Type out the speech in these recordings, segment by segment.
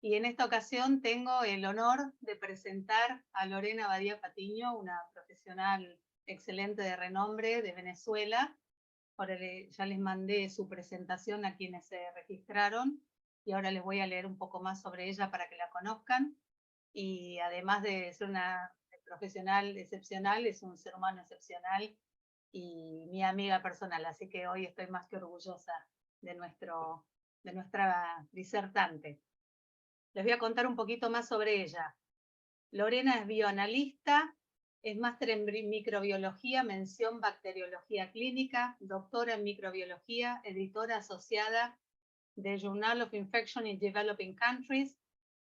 Y en esta ocasión tengo el honor de presentar a Lorena Badía Patiño, una profesional excelente de renombre de Venezuela. Ya les mandé su presentación a quienes se registraron y ahora les voy a leer un poco más sobre ella para que la conozcan. Y además de ser una profesional excepcional, es un ser humano excepcional y mi amiga personal, así que hoy estoy más que orgullosa de nuestra disertante. Les voy a contar un poquito más sobre ella. Lorena es bioanalista, es máster en microbiología, mención bacteriología clínica, doctora en microbiología, editora asociada de Journal of Infection in Developing Countries,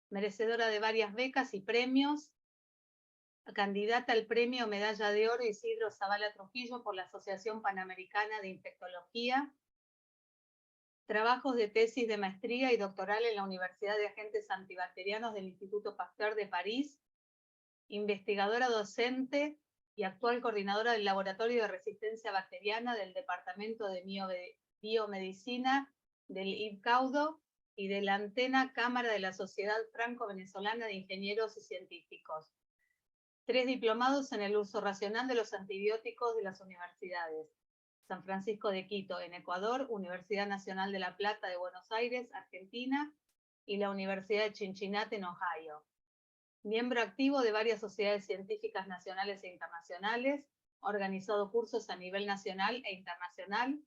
merecedora de varias becas y premios, candidata al premio Medalla de Oro Isidro Zavala Trujillo por la Asociación Panamericana de Infectología, trabajos de tesis de maestría y doctoral en la Universidad de Agentes Antibacterianos del Instituto Pasteur de París, investigadora docente y actual coordinadora del Laboratorio de Resistencia Bacteriana del Departamento de Biomedicina del IPCAUDO y de la Antena Cámara de la Sociedad Franco-Venezolana de Ingenieros y Científicos. 3 diplomados en el uso racional de los antibióticos de las universidades. San Francisco de Quito, en Ecuador, Universidad Nacional de La Plata de Buenos Aires, Argentina, y la Universidad de Cincinnati, en Ohio. Miembro activo de varias sociedades científicas nacionales e internacionales, ha organizado cursos a nivel nacional e internacional,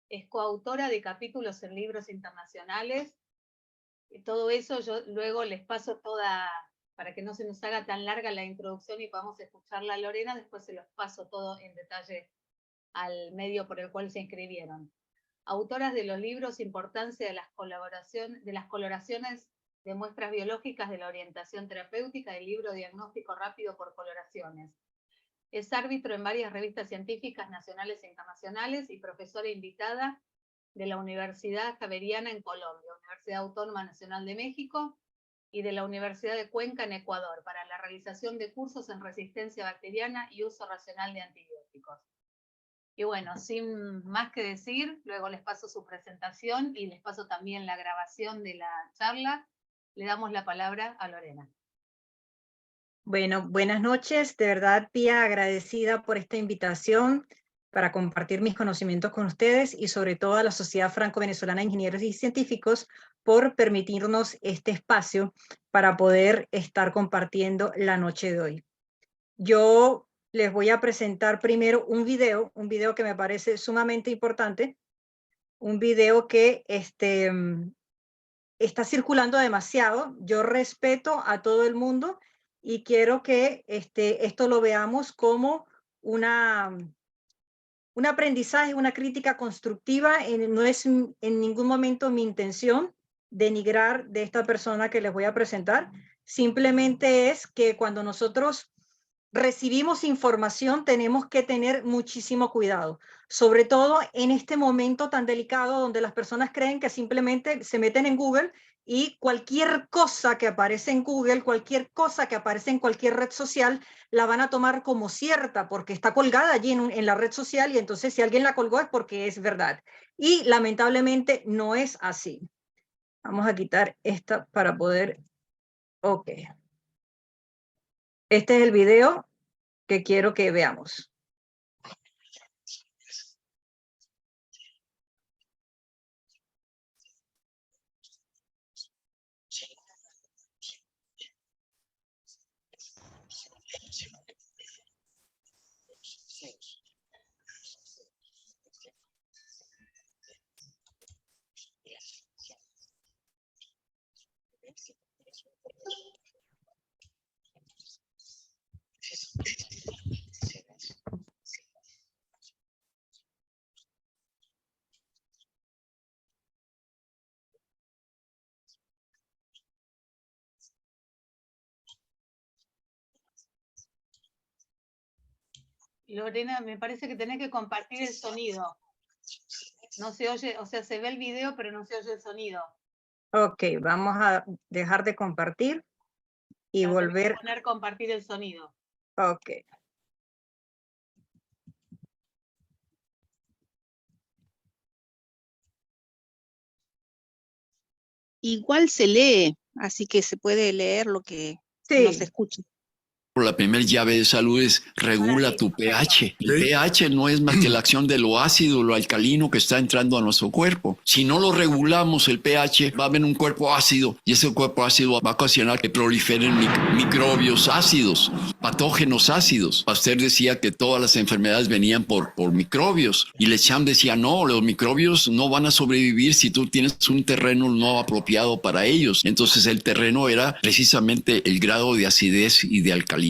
es coautora de capítulos en libros internacionales. Y todo eso yo luego les paso toda, para que no se nos haga tan larga la introducción y podamos escucharla a Lorena, después se los paso todo en detalle al medio por el cual se inscribieron. Autoras de los libros Importancia de las coloraciones de muestras biológicas de la orientación terapéutica, el libro Diagnóstico rápido por coloraciones. Es árbitro en varias revistas científicas nacionales e internacionales y profesora invitada de la Universidad Javeriana en Colombia, Universidad Autónoma Nacional de México y de la Universidad de Cuenca en Ecuador para la realización de cursos en resistencia bacteriana y uso racional de antibióticos. Y bueno, sin más que decir, luego les paso su presentación y les paso también la grabación de la charla. Le damos la palabra a Lorena. Bueno, buenas noches. De verdad, Pía, agradecida por esta invitación para compartir mis conocimientos con ustedes y sobre todo a la Sociedad Franco-Venezolana de Ingenieros y Científicos por permitirnos este espacio para poder estar compartiendo la noche de hoy. Yo les voy a presentar primero un video que me parece sumamente importante, un video que está circulando demasiado. Yo respeto a todo el mundo y quiero que esto lo veamos como un aprendizaje, una crítica constructiva. No es en ningún momento mi intención denigrar de esta persona que les voy a presentar. Simplemente es que cuando nosotros recibimos información tenemos que tener muchísimo cuidado, sobre todo en este momento tan delicado donde las personas creen que simplemente se meten en Google y cualquier cosa que aparece en Google, cualquier cosa que aparece en cualquier red social, la van a tomar como cierta porque está colgada allí en la red social y entonces si alguien la colgó es porque es verdad. Y lamentablemente no es así. Vamos a quitar esta para poder... Ok. Este es el video que quiero que veamos. Lorena, me parece que tenés que compartir el sonido. No se oye, o sea, se ve el video, pero no se oye el sonido. Ok, vamos a dejar de compartir y volver. A poner compartir el sonido. Ok. Igual se lee. así que se puede leer lo que Sí. nos escucha. La primera llave de salud es regula tu pH. El pH no es más que la acción de lo ácido, lo alcalino que está entrando a nuestro cuerpo. Si no lo regulamos, el pH va a haber un cuerpo ácido y ese cuerpo ácido va a ocasionar que proliferen microbios ácidos, patógenos ácidos. Pasteur decía que todas las enfermedades venían por microbios y Lecham decía no, los microbios no van a sobrevivir si tú tienes un terreno no apropiado para ellos. Entonces el terreno era precisamente el grado de acidez y de alcalinidad.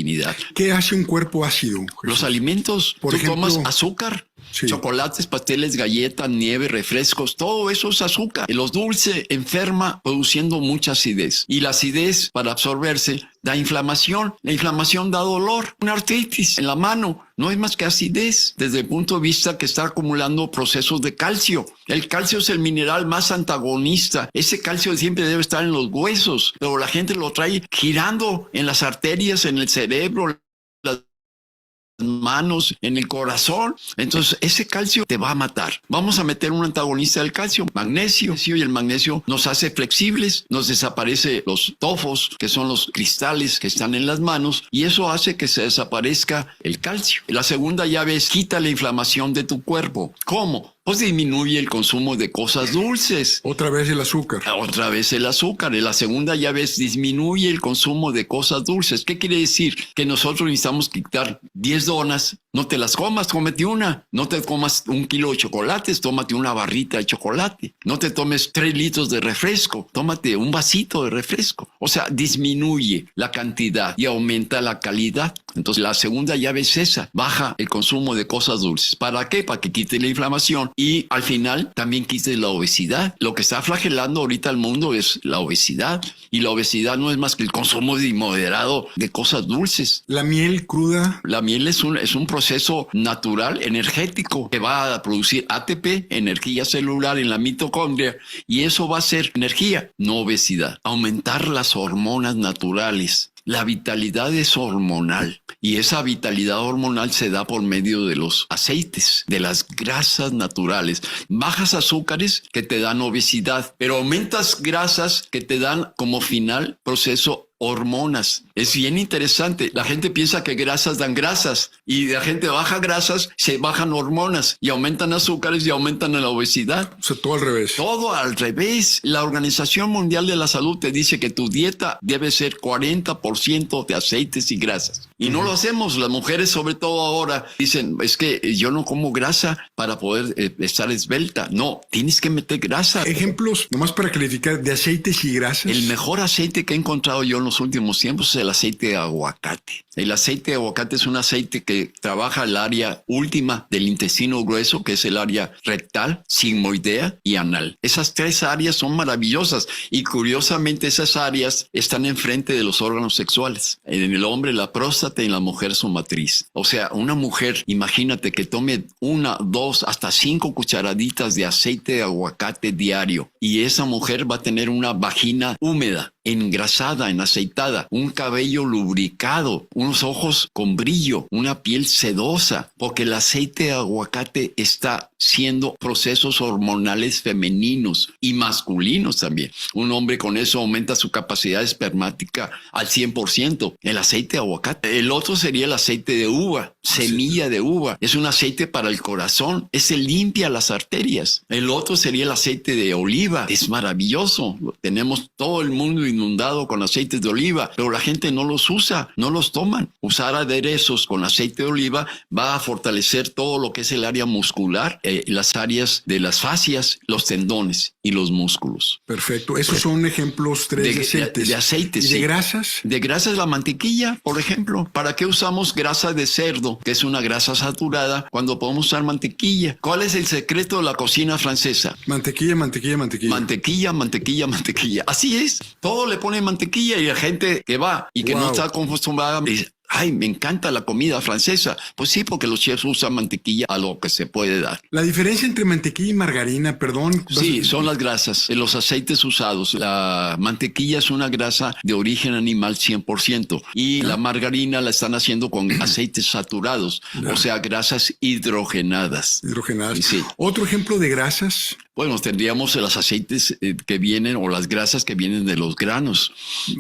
¿Qué hace un cuerpo ácido, Jesús? Los alimentos. Por Tú ejemplo, tomas azúcar, sí. Chocolates, pasteles, galletas, nieve, refrescos, todo eso es azúcar. Los dulces enferma produciendo mucha acidez. Y la acidez, para absorberse, da inflamación. La inflamación da dolor. Una artritis en la mano no es más que acidez desde el punto de vista que está acumulando procesos de calcio. El calcio es el mineral más antagonista. Ese calcio siempre debe estar en los huesos, pero la gente lo trae girando en las arterias, en el cerebro, las manos, en el corazón. Entonces ese calcio te va a matar. Vamos a meter un antagonista del calcio, magnesio, y el magnesio nos hace flexibles, nos desaparece los tofos, que son los cristales que están en las manos, y eso hace que se desaparezca el calcio. La segunda llave es quita la inflamación de tu cuerpo. ¿Cómo? Pues disminuye el consumo de cosas dulces. Otra vez el azúcar. Otra vez el azúcar. Y la segunda llave es disminuye el consumo de cosas dulces. ¿Qué quiere decir? Que nosotros necesitamos quitar 10 donas. No te las comas, cómete una. No te comas 1 kilo de chocolates, tómate una barrita de chocolate. No te tomes 3 litros de refresco, tómate un vasito de refresco. O sea, disminuye la cantidad y aumenta la calidad. Entonces la segunda llave es esa, baja el consumo de cosas dulces. ¿Para qué? Para que quite la inflamación y al final también quite la obesidad. Lo que está flagelando ahorita al mundo es la obesidad, y la obesidad no es más que el consumo inmoderado de cosas dulces. La miel cruda. La miel es un proceso natural, energético, que va a producir ATP, energía celular en la mitocondria, y eso va a ser energía, no obesidad. Aumentar las hormonas naturales. La vitalidad es hormonal y esa vitalidad hormonal se da por medio de los aceites, de las grasas naturales. Bajas azúcares que te dan obesidad, pero aumentas grasas que te dan como final proceso hormonas. Es bien interesante. La gente piensa que grasas dan grasas y la gente baja grasas, se bajan hormonas y aumentan azúcares y aumentan la obesidad. O sea, todo al revés. Todo al revés. La Organización Mundial de la Salud te dice que tu dieta debe ser 40% de aceites y grasas. Y no lo hacemos. Las mujeres, sobre todo ahora, dicen, es que yo no como grasa para poder estar esbelta. No, tienes que meter grasa. Ejemplos, nomás para calificar, de aceites y grasas. El mejor aceite que he encontrado yo en los últimos tiempos es el aceite de aguacate. El aceite de aguacate es un aceite que trabaja el área última del intestino grueso, que es el área rectal, sigmoidea y anal. Esas 3 áreas son maravillosas y curiosamente esas áreas están enfrente de los órganos sexuales. En el hombre la próstata y en la mujer su matriz. O sea, una mujer, imagínate que tome 1, 2, hasta 5 cucharaditas de aceite de aguacate diario y esa mujer va a tener una vagina húmeda, engrasada, enaceitada, un cabello lubricado, unos ojos con brillo, una piel sedosa, porque el aceite de aguacate está siendo procesos hormonales femeninos y masculinos también. Un hombre con eso aumenta su capacidad espermática al 100%. El aceite de aguacate. El otro sería el aceite de uva, semilla de uva. Es un aceite para el corazón. Ese limpia las arterias. El otro sería el aceite de oliva. Es maravilloso. Tenemos todo el mundo inundado con aceites de oliva, pero la gente no los usa, no los toman. Usar aderezos con aceite de oliva va a fortalecer todo lo que es el área muscular, las áreas de las fascias, los tendones y los músculos. Perfecto. Esos son ejemplos 3 de aceites. De aceites, ¿Y sí. de grasas? De grasas, la mantequilla, por ejemplo. ¿Para qué usamos grasa de cerdo, que es una grasa saturada, cuando podemos usar mantequilla? ¿Cuál es el secreto de la cocina francesa? Mantequilla, mantequilla, mantequilla. Mantequilla, mantequilla, mantequilla. Así es. Todo le pone mantequilla y la gente que va y que no está acostumbrada dice, ay, me encanta la comida francesa. Pues sí, porque los chefs usan mantequilla a lo que se puede dar. La diferencia entre mantequilla y margarina, perdón. Sí, son las grasas, los aceites usados. La mantequilla es una grasa de origen animal 100% y la margarina la están haciendo con aceites saturados, o sea, grasas hidrogenadas. Hidrogenadas. Sí. Otro ejemplo de grasas. Bueno, tendríamos los aceites que vienen o las grasas que vienen de los granos.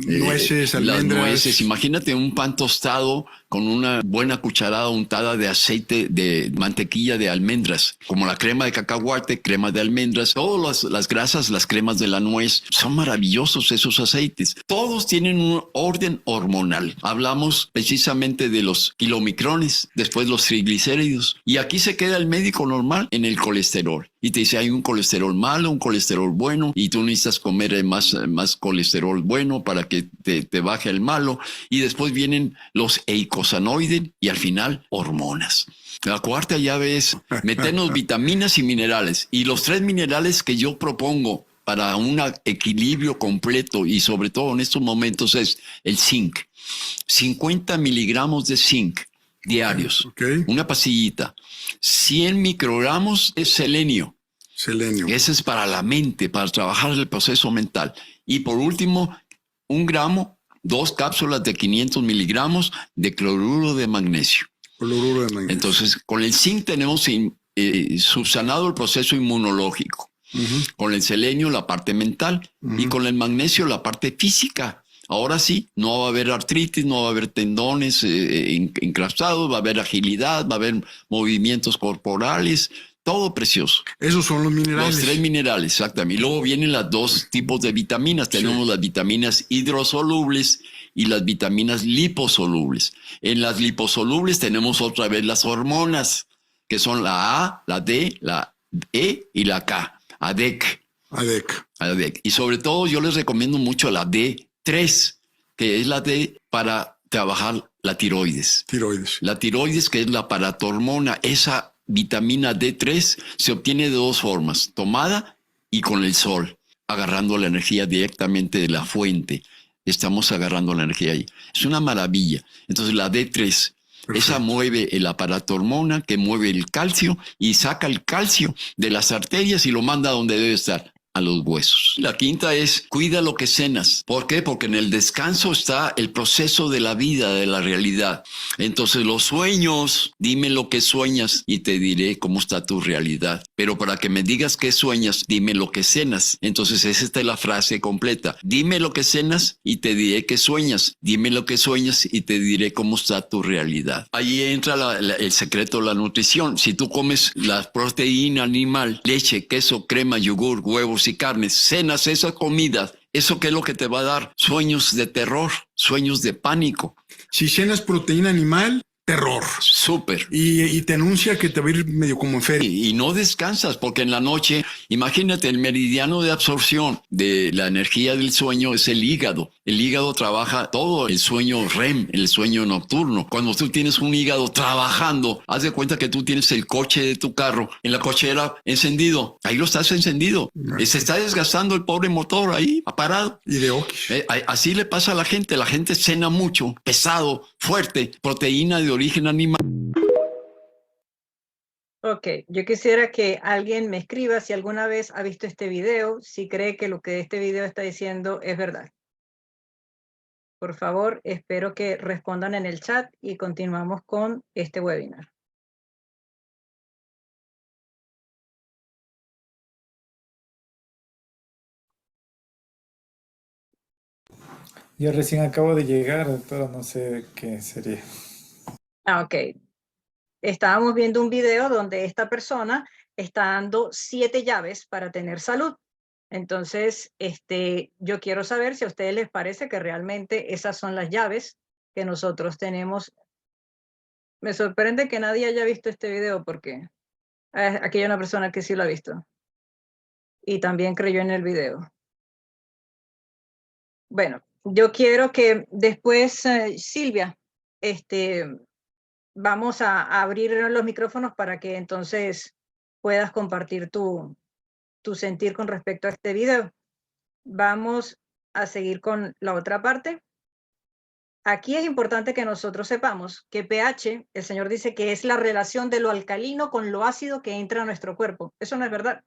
Nueces, Las almendras. nueces. Imagínate un pan tostado con una buena cucharada untada de aceite de mantequilla de almendras, como la crema de cacahuate, crema de almendras, todas las grasas, las cremas de la nuez. Son maravillosos esos aceites. Todos tienen un orden hormonal. Hablamos precisamente de los kilomicrones, después los triglicéridos. Y aquí se queda el médico normal en el colesterol. Y te dice, hay un colesterol malo, un colesterol bueno, y tú necesitas comer más colesterol bueno para que te baje el malo. Y después vienen los eicosanoides y al final hormonas. La cuarta llave es meternos vitaminas y minerales. Y los 3 minerales que yo propongo para un equilibrio completo y sobre todo en estos momentos es el zinc. 50 miligramos de zinc diarios. Ok. Una pastillita. 100 microgramos de selenio. Selenio. Ese es para la mente, para trabajar el proceso mental. Y por último, 1 gramo, 2 cápsulas de 500 miligramos de cloruro de magnesio. Cloruro de magnesio. Entonces, con el zinc tenemos subsanado el proceso inmunológico. Con el selenio la parte mental y con el magnesio la parte física. Ahora sí, no va a haber artritis, no va a haber tendones enclastados, va a haber agilidad, va a haber movimientos corporales, todo precioso. Esos son los minerales. Los 3 minerales, exactamente. Y luego vienen los 2 tipos de vitaminas. Tenemos las vitaminas hidrosolubles y las vitaminas liposolubles. En las liposolubles tenemos otra vez las hormonas, que son la A, la D, la E y la K. ADEC. ADEC. Y sobre todo yo les recomiendo mucho la D3, que es la D para trabajar la tiroides. La tiroides, que es la paratormona, esa vitamina D3 se obtiene de 2 formas, tomada y con el sol, agarrando la energía directamente de la fuente. Estamos agarrando la energía ahí. Es una maravilla. Entonces la D3, perfecto, esa mueve la paratormona que mueve el calcio y saca el calcio de las arterias y lo manda a donde debe estar, a los huesos. La quinta es, cuida lo que cenas. ¿Por qué? Porque en el descanso está el proceso de la vida, de la realidad. Entonces los sueños, dime lo que sueñas y te diré cómo está tu realidad. Pero para que me digas qué sueñas, dime lo que cenas. Entonces esa es la frase completa. Dime lo que cenas y te diré qué sueñas. Dime lo que sueñas y te diré cómo está tu realidad. Ahí entra el secreto de la nutrición. Si tú comes la proteína animal, leche, queso, crema, yogur, huevos y carnes, cenas esas comidas, ¿eso qué es lo que te va a dar? Sueños de terror, sueños de pánico. Si cenas proteína animal, terror. Súper. Y te anuncia que te va a ir medio como en feria. Y no descansas, porque en la noche, imagínate, el meridiano de absorción de la energía del sueño es el hígado. El hígado trabaja todo el sueño REM, el sueño nocturno. Cuando tú tienes un hígado trabajando, haz de cuenta que tú tienes el coche de tu carro en la cochera encendido. Ahí lo estás encendido. Se está desgastando el pobre motor ahí, parado. Y de okis. Así le pasa a la gente. La gente cena mucho, pesado, fuerte, proteína de origen animal. Ok, yo quisiera que alguien me escriba si alguna vez ha visto este video, si cree que lo que este video está diciendo es verdad. Por favor, espero que respondan en el chat y continuamos con este webinar. Yo recién acabo de llegar, pero no sé qué sería. Ok. Estábamos viendo un video donde esta persona está dando 7 llaves para tener salud. Entonces, yo quiero saber si a ustedes les parece que realmente esas son las llaves que nosotros tenemos. Me sorprende que nadie haya visto este video porque aquí hay una persona que sí lo ha visto. Y también creyó en el video. Bueno, yo quiero que después, Silvia, vamos a abrir los micrófonos para que entonces puedas compartir tu sentir con respecto a este video. Vamos a seguir con la otra parte. Aquí es importante que nosotros sepamos que pH, el Señor dice que es la relación de lo alcalino con lo ácido que entra a nuestro cuerpo. Eso no es verdad.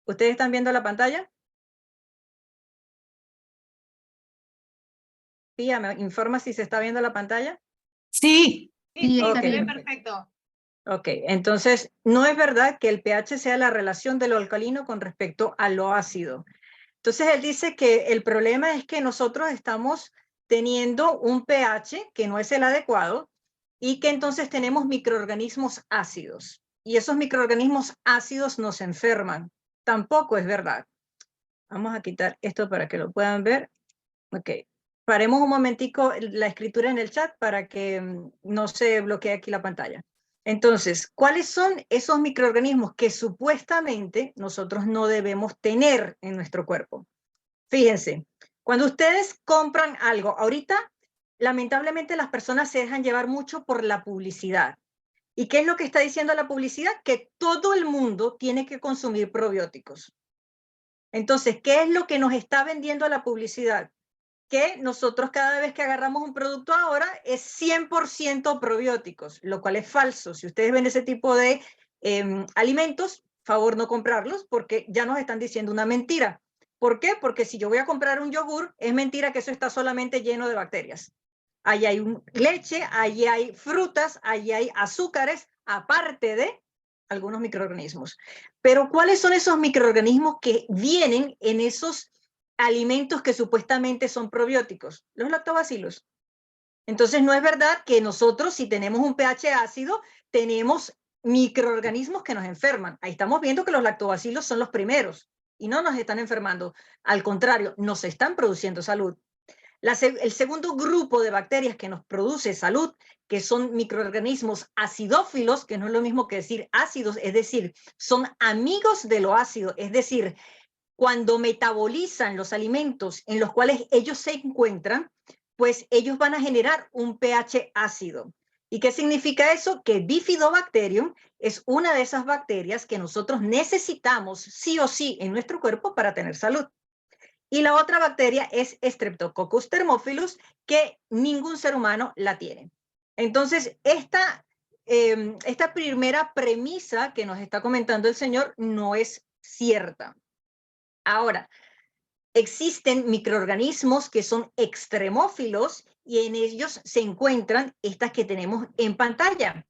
¿Ustedes están viendo la pantalla? Pía, ¿me informa si se está viendo la pantalla? Sí, Sí, se ok, ve perfecto. Ok, entonces no es verdad que el pH sea la relación de lo alcalino con respecto a lo ácido. Entonces él dice que el problema es que nosotros estamos teniendo un pH que no es el adecuado y que entonces tenemos microorganismos ácidos. Y esos microorganismos ácidos nos enferman. Tampoco es verdad. Vamos a quitar esto para que lo puedan ver. Ok. Paremos un momentico la escritura en el chat para que no se bloquee aquí la pantalla. Entonces, ¿cuáles son esos microorganismos que supuestamente nosotros no debemos tener en nuestro cuerpo? Fíjense, cuando ustedes compran algo, ahorita lamentablemente las personas se dejan llevar mucho por la publicidad. ¿Y qué es lo que está diciendo la publicidad? Que todo el mundo tiene que consumir probióticos. Entonces, ¿qué es lo que nos está vendiendo la publicidad? Que nosotros cada vez que agarramos un producto ahora es 100% probióticos, lo cual es falso. Si ustedes ven ese tipo de alimentos, favor no comprarlos porque ya nos están diciendo una mentira. ¿Por qué? Porque si yo voy a comprar un yogur, es mentira que eso está solamente lleno de bacterias. Ahí hay leche, ahí hay frutas, ahí hay azúcares, aparte de algunos microorganismos. Pero ¿cuáles son esos microorganismos que vienen en esos alimentos que supuestamente son probióticos? Los lactobacilos. Entonces no es verdad que nosotros, si tenemos un pH ácido, tenemos microorganismos que nos enferman. Ahí estamos viendo que los lactobacilos son los primeros y no nos están enfermando. Al contrario, nos están produciendo salud. El segundo grupo de bacterias que nos produce salud, que son microorganismos acidófilos, que no es lo mismo que decir ácidos, es decir, son amigos de lo ácido, es decir, cuando metabolizan los alimentos en los cuales ellos se encuentran, pues ellos van a generar un pH ácido. ¿Y qué significa eso? Que Bifidobacterium es una de esas bacterias que nosotros necesitamos sí o sí en nuestro cuerpo para tener salud. Y la otra bacteria es Streptococcus thermophilus, que ningún ser humano la tiene. Entonces, esta primera premisa que nos está comentando el señor no es cierta. Ahora, existen microorganismos que son extremófilos y en ellos se encuentran estas que tenemos en pantalla.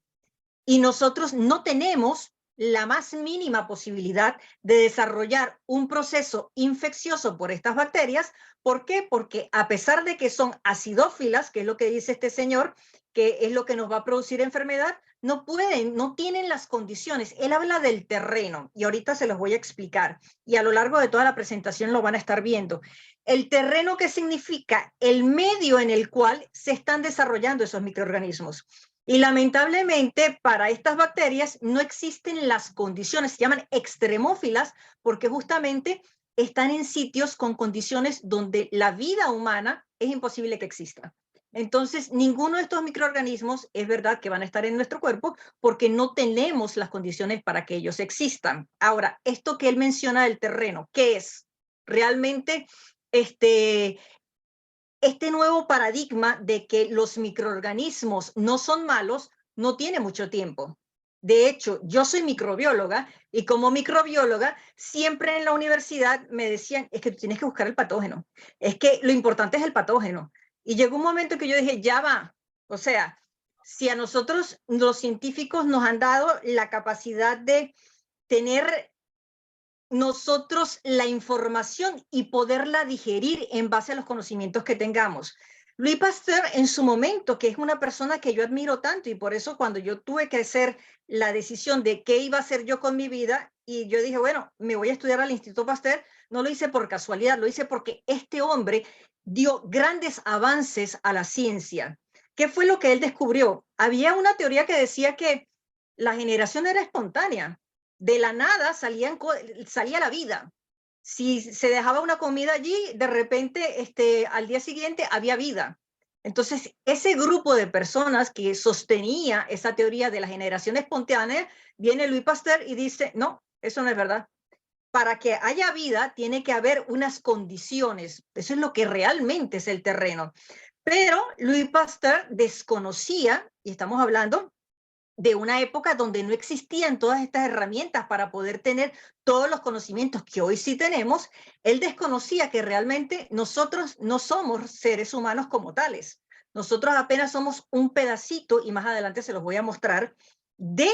Y nosotros no tenemos la más mínima posibilidad de desarrollar un proceso infeccioso por estas bacterias. ¿Por qué? Porque a pesar de que son acidófilas, que es lo que dice este señor, que es lo que nos va a producir enfermedad, no pueden, no tienen las condiciones. Él habla del terreno y ahorita se los voy a explicar y a lo largo de toda la presentación lo van a estar viendo. El terreno, ¿qué significa? El medio en el cual se están desarrollando esos microorganismos. Y lamentablemente para estas bacterias no existen las condiciones, se llaman extremófilas porque justamente están en sitios con condiciones donde la vida humana es imposible que exista. Entonces, ninguno de estos microorganismos es verdad que van a estar en nuestro cuerpo porque no tenemos las condiciones para que ellos existan. Ahora, esto que él menciona del terreno, ¿qué es? Realmente, este nuevo paradigma de que los microorganismos no son malos no tiene mucho tiempo. De hecho, yo soy microbióloga y como microbióloga siempre en la universidad me decían, es que tú tienes que buscar el patógeno, es que lo importante es el patógeno. Y llegó un momento que yo dije, ya va, o sea, si a nosotros los científicos nos han dado la capacidad de tener nosotros la información y poderla digerir en base a los conocimientos que tengamos. Louis Pasteur en su momento, que es una persona que yo admiro tanto y por eso cuando yo tuve que hacer la decisión de qué iba a hacer yo con mi vida y yo dije, bueno, me voy a estudiar al Instituto Pasteur, no lo hice por casualidad, lo hice porque este hombre dio grandes avances a la ciencia. ¿Qué fue lo que él descubrió? Había una teoría que decía que la generación era espontánea. De la nada salía la vida. Si se dejaba una comida allí, de repente al día siguiente había vida. Entonces, ese grupo de personas que sostenía esa teoría de la generación espontánea, viene Louis Pasteur y dice, no, eso no es verdad. Para que haya vida, tiene que haber unas condiciones. Eso es lo que realmente es el terreno. Pero Louis Pasteur desconocía, y estamos hablando de una época donde no existían todas estas herramientas para poder tener todos los conocimientos que hoy sí tenemos. Él desconocía que realmente nosotros no somos seres humanos como tales. Nosotros apenas somos un pedacito, y más adelante se los voy a mostrar, de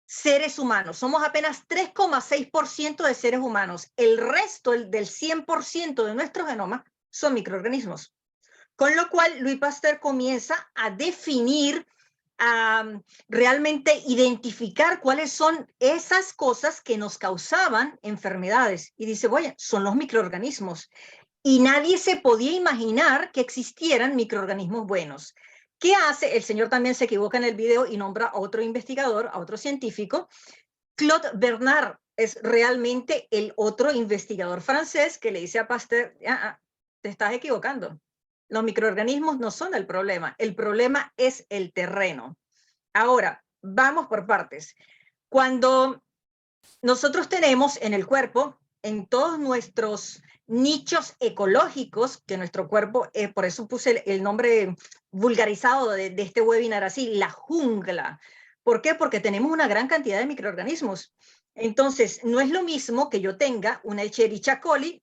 seres humanos. Somos apenas 3,6% de seres humanos. El resto, del 100% de nuestro genoma, son microorganismos. Con lo cual, Louis Pasteur comienza a definir, a realmente identificar cuáles son esas cosas que nos causaban enfermedades. Y dice, oye, son los microorganismos. Y nadie se podía imaginar que existieran microorganismos buenos. ¿Qué hace? El señor también se equivoca en el video y nombra a otro investigador, a otro científico. Claude Bernard es realmente el otro investigador francés que le dice a Pasteur, te estás equivocando. Los microorganismos no son el problema es el terreno. Ahora, vamos por partes. Cuando nosotros tenemos en el cuerpo, en todos nuestros nichos ecológicos, que nuestro cuerpo, por eso puse el nombre vulgarizado de este webinar así, la jungla. ¿Por qué? Porque tenemos una gran cantidad de microorganismos. Entonces, no es lo mismo que yo tenga una Escherichia coli.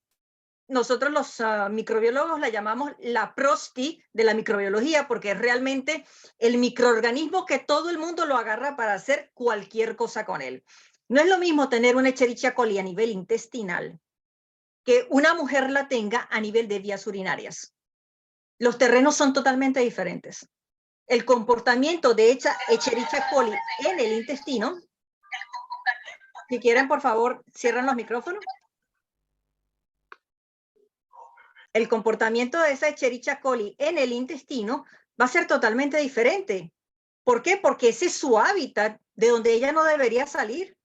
Nosotros los microbiólogos la llamamos la Prosti de la microbiología, porque es realmente el microorganismo que todo el mundo lo agarra para hacer cualquier cosa con él. No es lo mismo tener una Escherichia coli a nivel intestinal que una mujer la tenga a nivel de vías urinarias. Los terrenos son totalmente diferentes. El comportamiento de Escherichia coli en el intestino, si quieren, por favor, cierran los micrófonos. El comportamiento de esa Escherichia coli en el intestino va a ser totalmente diferente. ¿Por qué? Porque ese es su hábitat de donde ella no debería salir.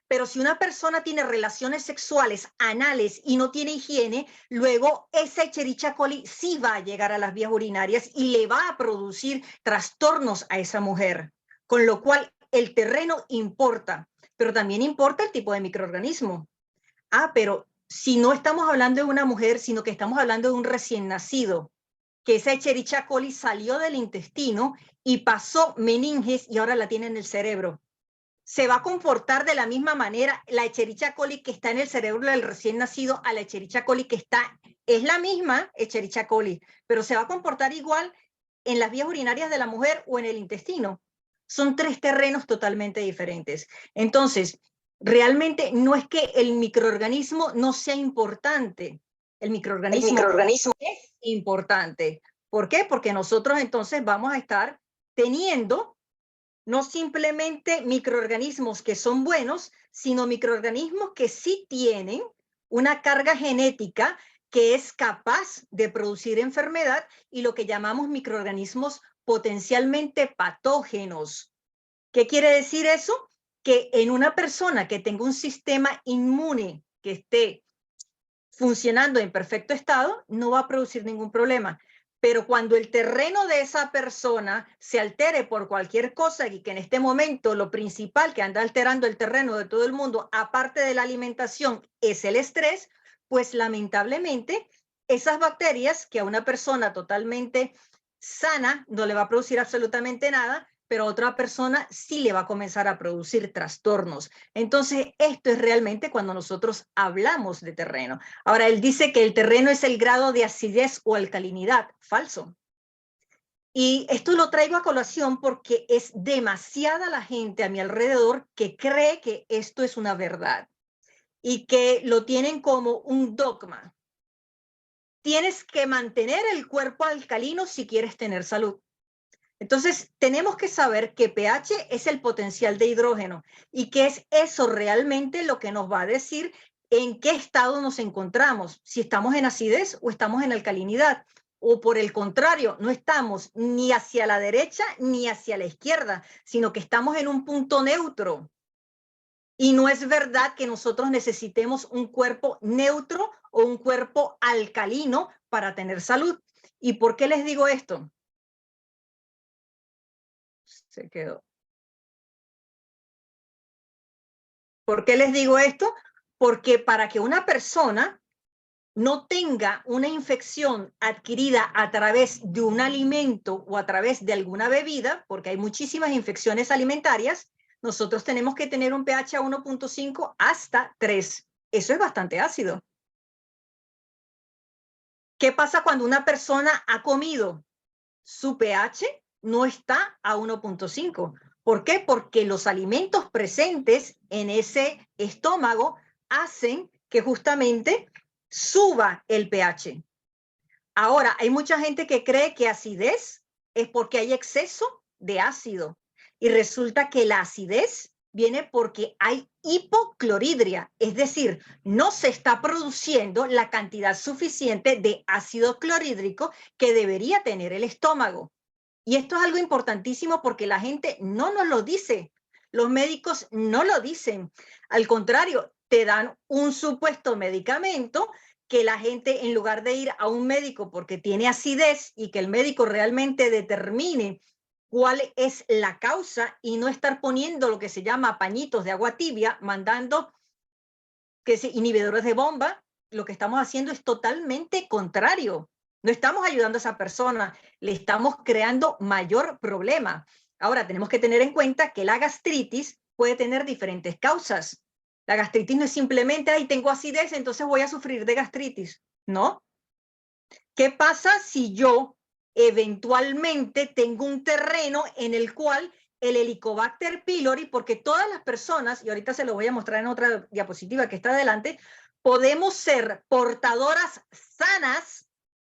Pero si una persona tiene relaciones sexuales anales y no tiene higiene, luego esa Escherichia coli sí va a llegar a las vías urinarias y le va a producir trastornos a esa mujer. Con lo cual el terreno importa, pero también importa el tipo de microorganismo. Pero si no estamos hablando de una mujer, sino que estamos hablando de un recién nacido, que esa Escherichia coli salió del intestino y pasó meninges y ahora la tiene en el cerebro. Se va a comportar de la misma manera la Escherichia coli que está en el cerebro del recién nacido a la Escherichia coli que es la misma Escherichia coli, pero se va a comportar igual en las vías urinarias de la mujer o en el intestino. Son tres terrenos totalmente diferentes. Entonces, realmente no es que el microorganismo no sea importante. El microorganismo es importante. ¿Por qué? Porque nosotros entonces vamos a estar teniendo no simplemente microorganismos que son buenos, sino microorganismos que sí tienen una carga genética que es capaz de producir enfermedad y lo que llamamos microorganismos potencialmente patógenos. ¿Qué quiere decir eso? Que en una persona que tenga un sistema inmune que esté funcionando en perfecto estado, no va a producir ningún problema. Pero cuando el terreno de esa persona se altere por cualquier cosa, y que en este momento lo principal que anda alterando el terreno de todo el mundo, aparte de la alimentación, es el estrés, pues lamentablemente esas bacterias que a una persona totalmente sana no le va a producir absolutamente nada, pero a otra persona sí le va a comenzar a producir trastornos. Entonces, esto es realmente cuando nosotros hablamos de terreno. Ahora, él dice que el terreno es el grado de acidez o alcalinidad. Falso. Y esto lo traigo a colación porque es demasiada la gente a mi alrededor que cree que esto es una verdad y que lo tienen como un dogma. Tienes que mantener el cuerpo alcalino si quieres tener salud. Entonces, tenemos que saber que pH es el potencial de hidrógeno y que es eso realmente lo que nos va a decir en qué estado nos encontramos, si estamos en acidez o estamos en alcalinidad, o por el contrario, no estamos ni hacia la derecha ni hacia la izquierda, sino que estamos en un punto neutro. Y no es verdad que nosotros necesitemos un cuerpo neutro o un cuerpo alcalino para tener salud. ¿Y por qué les digo esto? Se quedó. ¿Por qué les digo esto? Porque para que una persona no tenga una infección adquirida a través de un alimento o a través de alguna bebida, porque hay muchísimas infecciones alimentarias, nosotros tenemos que tener un pH a 1.5 hasta 3. Eso es bastante ácido. ¿Qué pasa cuando una persona ha comido? Su pH no está a 1.5. ¿Por qué? Porque los alimentos presentes en ese estómago hacen que justamente suba el pH. Ahora, hay mucha gente que cree que acidez es porque hay exceso de ácido. Y resulta que la acidez viene porque hay hipocloridria, es decir, no se está produciendo la cantidad suficiente de ácido clorhídrico que debería tener el estómago. Y esto es algo importantísimo porque la gente no nos lo dice. Los médicos no lo dicen. Al contrario, te dan un supuesto medicamento que la gente, en lugar de ir a un médico porque tiene acidez y que el médico realmente determine cuál es la causa y no estar poniendo lo que se llama pañitos de agua tibia, mandando inhibidores de bomba, lo que estamos haciendo es totalmente contrario. No estamos ayudando a esa persona, le estamos creando mayor problema. Ahora, tenemos que tener en cuenta que la gastritis puede tener diferentes causas. La gastritis no es simplemente, ay, tengo acidez, entonces voy a sufrir de gastritis. No. ¿Qué pasa si yo eventualmente tengo un terreno en el cual el Helicobacter pylori, porque todas las personas, y ahorita se lo voy a mostrar en otra diapositiva que está adelante, podemos ser portadoras sanas,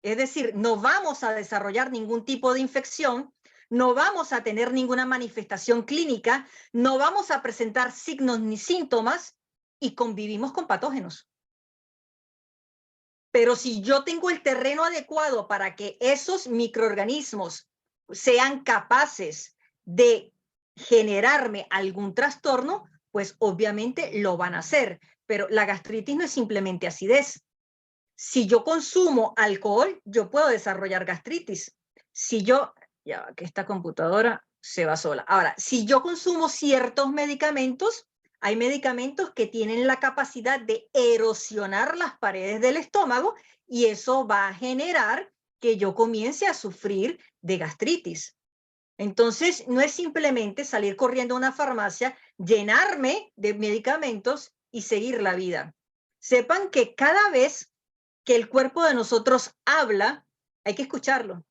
es decir, no vamos a desarrollar ningún tipo de infección, no vamos a tener ninguna manifestación clínica, no vamos a presentar signos ni síntomas y convivimos con patógenos. Pero si yo tengo el terreno adecuado para que esos microorganismos sean capaces de generarme algún trastorno, pues obviamente lo van a hacer. Pero la gastritis no es simplemente acidez. Si yo consumo alcohol, yo puedo desarrollar gastritis. Si yo, ya que esta computadora se va sola. Ahora, si yo consumo ciertos medicamentos, hay medicamentos que tienen la capacidad de erosionar las paredes del estómago y eso va a generar que yo comience a sufrir de gastritis. Entonces, no es simplemente salir corriendo a una farmacia, llenarme de medicamentos y seguir la vida. Sepan que cada vez que el cuerpo de nosotros habla, hay que escucharlo.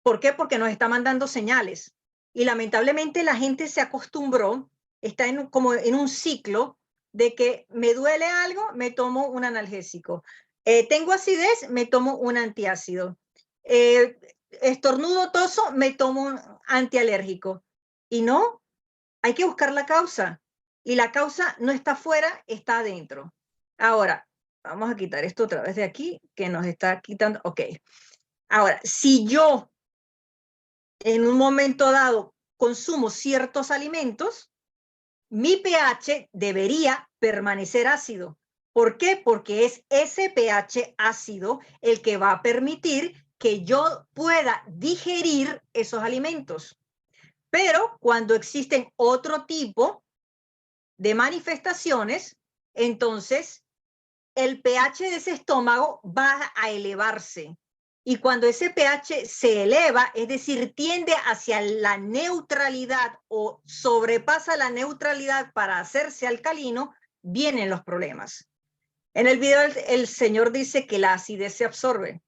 ¿Por qué? Porque nos está mandando señales. Y lamentablemente la gente se acostumbró, está como en un ciclo de que me duele algo, me tomo un analgésico. Tengo acidez, me tomo un antiácido. Estornudo, toso, me tomo un antialérgico. Y no, hay que buscar la causa. Y la causa no está afuera, está adentro. Ahora, vamos a quitar esto otra vez de aquí, que nos está quitando. Ok. Ahora, si yo en un momento dado consumo ciertos alimentos, mi pH debería permanecer ácido. ¿Por qué? Porque es ese pH ácido el que va a permitir que yo pueda digerir esos alimentos. Pero cuando existen otro tipo de manifestaciones, entonces el pH de ese estómago va a elevarse. Y cuando ese pH se eleva, es decir, tiende hacia la neutralidad o sobrepasa la neutralidad para hacerse alcalino, vienen los problemas. En el video el señor dice que la acidez se absorbe.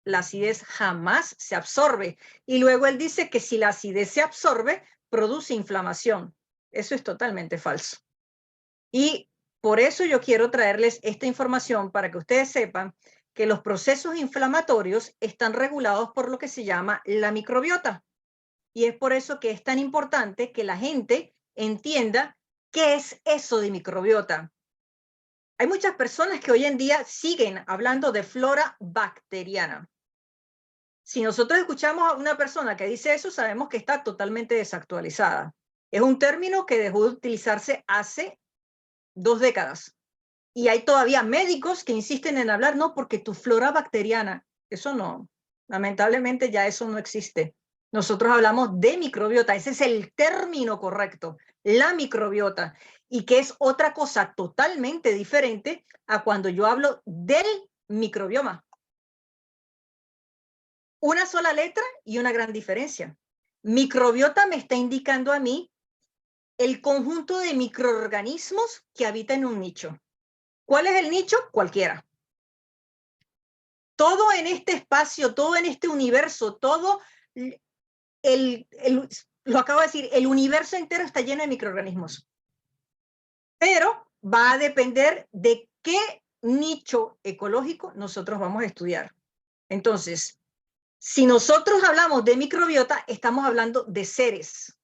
La acidez jamás se absorbe. Y luego él dice que si la acidez se absorbe, produce inflamación. Eso es totalmente falso. Y por eso yo quiero traerles esta información para que ustedes sepan que los procesos inflamatorios están regulados por lo que se llama la microbiota. Y es por eso que es tan importante que la gente entienda qué es eso de microbiota. Hay muchas personas que hoy en día siguen hablando de flora bacteriana. Si nosotros escuchamos a una persona que dice eso, sabemos que está totalmente desactualizada. Es un término que dejó de utilizarse hace 2 décadas. Y hay todavía médicos que insisten en hablar, no, porque tu flora bacteriana, eso no, lamentablemente ya eso no existe. Nosotros hablamos de microbiota, ese es el término correcto, la microbiota, y que es otra cosa totalmente diferente a cuando yo hablo del microbioma. Una sola letra y una gran diferencia. Microbiota me está indicando a mí el conjunto de microorganismos que habitan en un nicho. ¿Cuál es el nicho? Cualquiera. Todo en este espacio, todo en este universo, todo lo acabo de decir, el universo entero está lleno de microorganismos. Pero va a depender de qué nicho ecológico nosotros vamos a estudiar. Entonces, si nosotros hablamos de microbiota, estamos hablando de seres.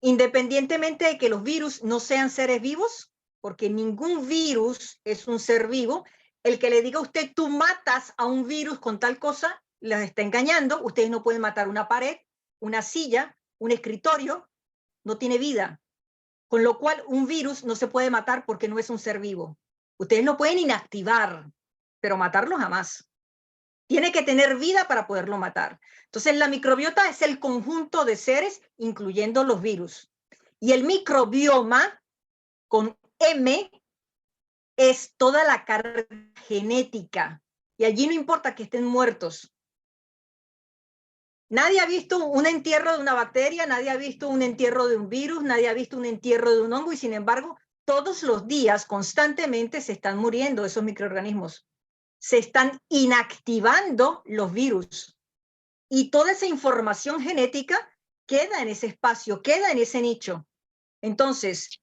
Independientemente de que los virus no sean seres vivos, porque ningún virus es un ser vivo, el que le diga a usted, tú matas a un virus con tal cosa, les está engañando. Ustedes no pueden matar una pared, una silla, un escritorio, no tiene vida. Con lo cual, un virus no se puede matar porque no es un ser vivo. Ustedes lo pueden inactivar, pero matarlo jamás. Tiene que tener vida para poderlo matar. Entonces, la microbiota es el conjunto de seres, incluyendo los virus. Y el microbioma, con M, es toda la carga genética. Y allí no importa que estén muertos. Nadie ha visto un entierro de una bacteria, nadie ha visto un entierro de un virus, nadie ha visto un entierro de un hongo, y sin embargo, todos los días, constantemente, se están muriendo esos microorganismos. Se están inactivando los virus. Y toda esa información genética queda en ese espacio, queda en ese nicho. Entonces,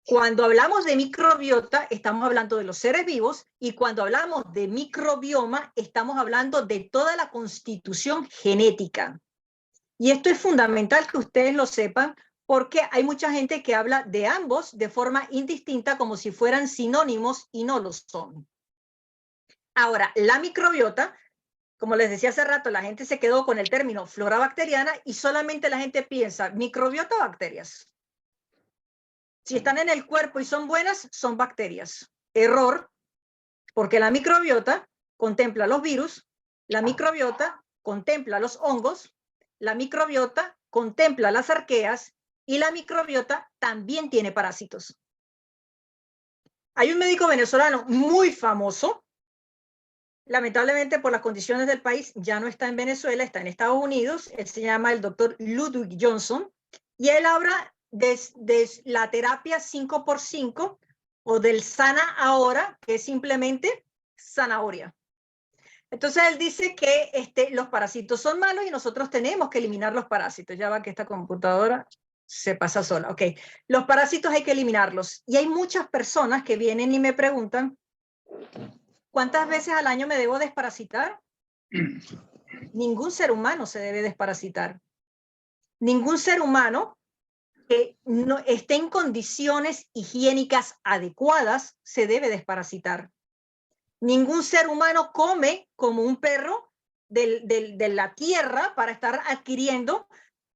cuando hablamos de microbiota, estamos hablando de los seres vivos, y cuando hablamos de microbioma, estamos hablando de toda la constitución genética. Y esto es fundamental que ustedes lo sepan, porque hay mucha gente que habla de ambos de forma indistinta, como si fueran sinónimos, y no lo son. Ahora, la microbiota, como les decía hace rato, la gente se quedó con el término flora bacteriana y solamente la gente piensa microbiota, bacterias. Si están en el cuerpo y son buenas, son bacterias. Error, porque la microbiota contempla los virus, la microbiota contempla los hongos, la microbiota contempla las arqueas y la microbiota también tiene parásitos. Hay un médico venezolano muy famoso, lamentablemente por las condiciones del país ya no está en Venezuela, está en Estados Unidos. Él se llama el doctor Ludwig Johnson y él habla de la terapia 5x5 o del sana ahora, que es simplemente zanahoria. Entonces él dice que los parásitos son malos y nosotros tenemos que eliminar los parásitos. Ya va que esta computadora se pasa sola. Ok, los parásitos hay que eliminarlos. Y hay muchas personas que vienen y me preguntan, ¿cuántas veces al año me debo desparasitar? Ningún ser humano se debe desparasitar. Ningún ser humano que no esté en condiciones higiénicas adecuadas se debe desparasitar. Ningún ser humano come como un perro de la tierra para estar adquiriendo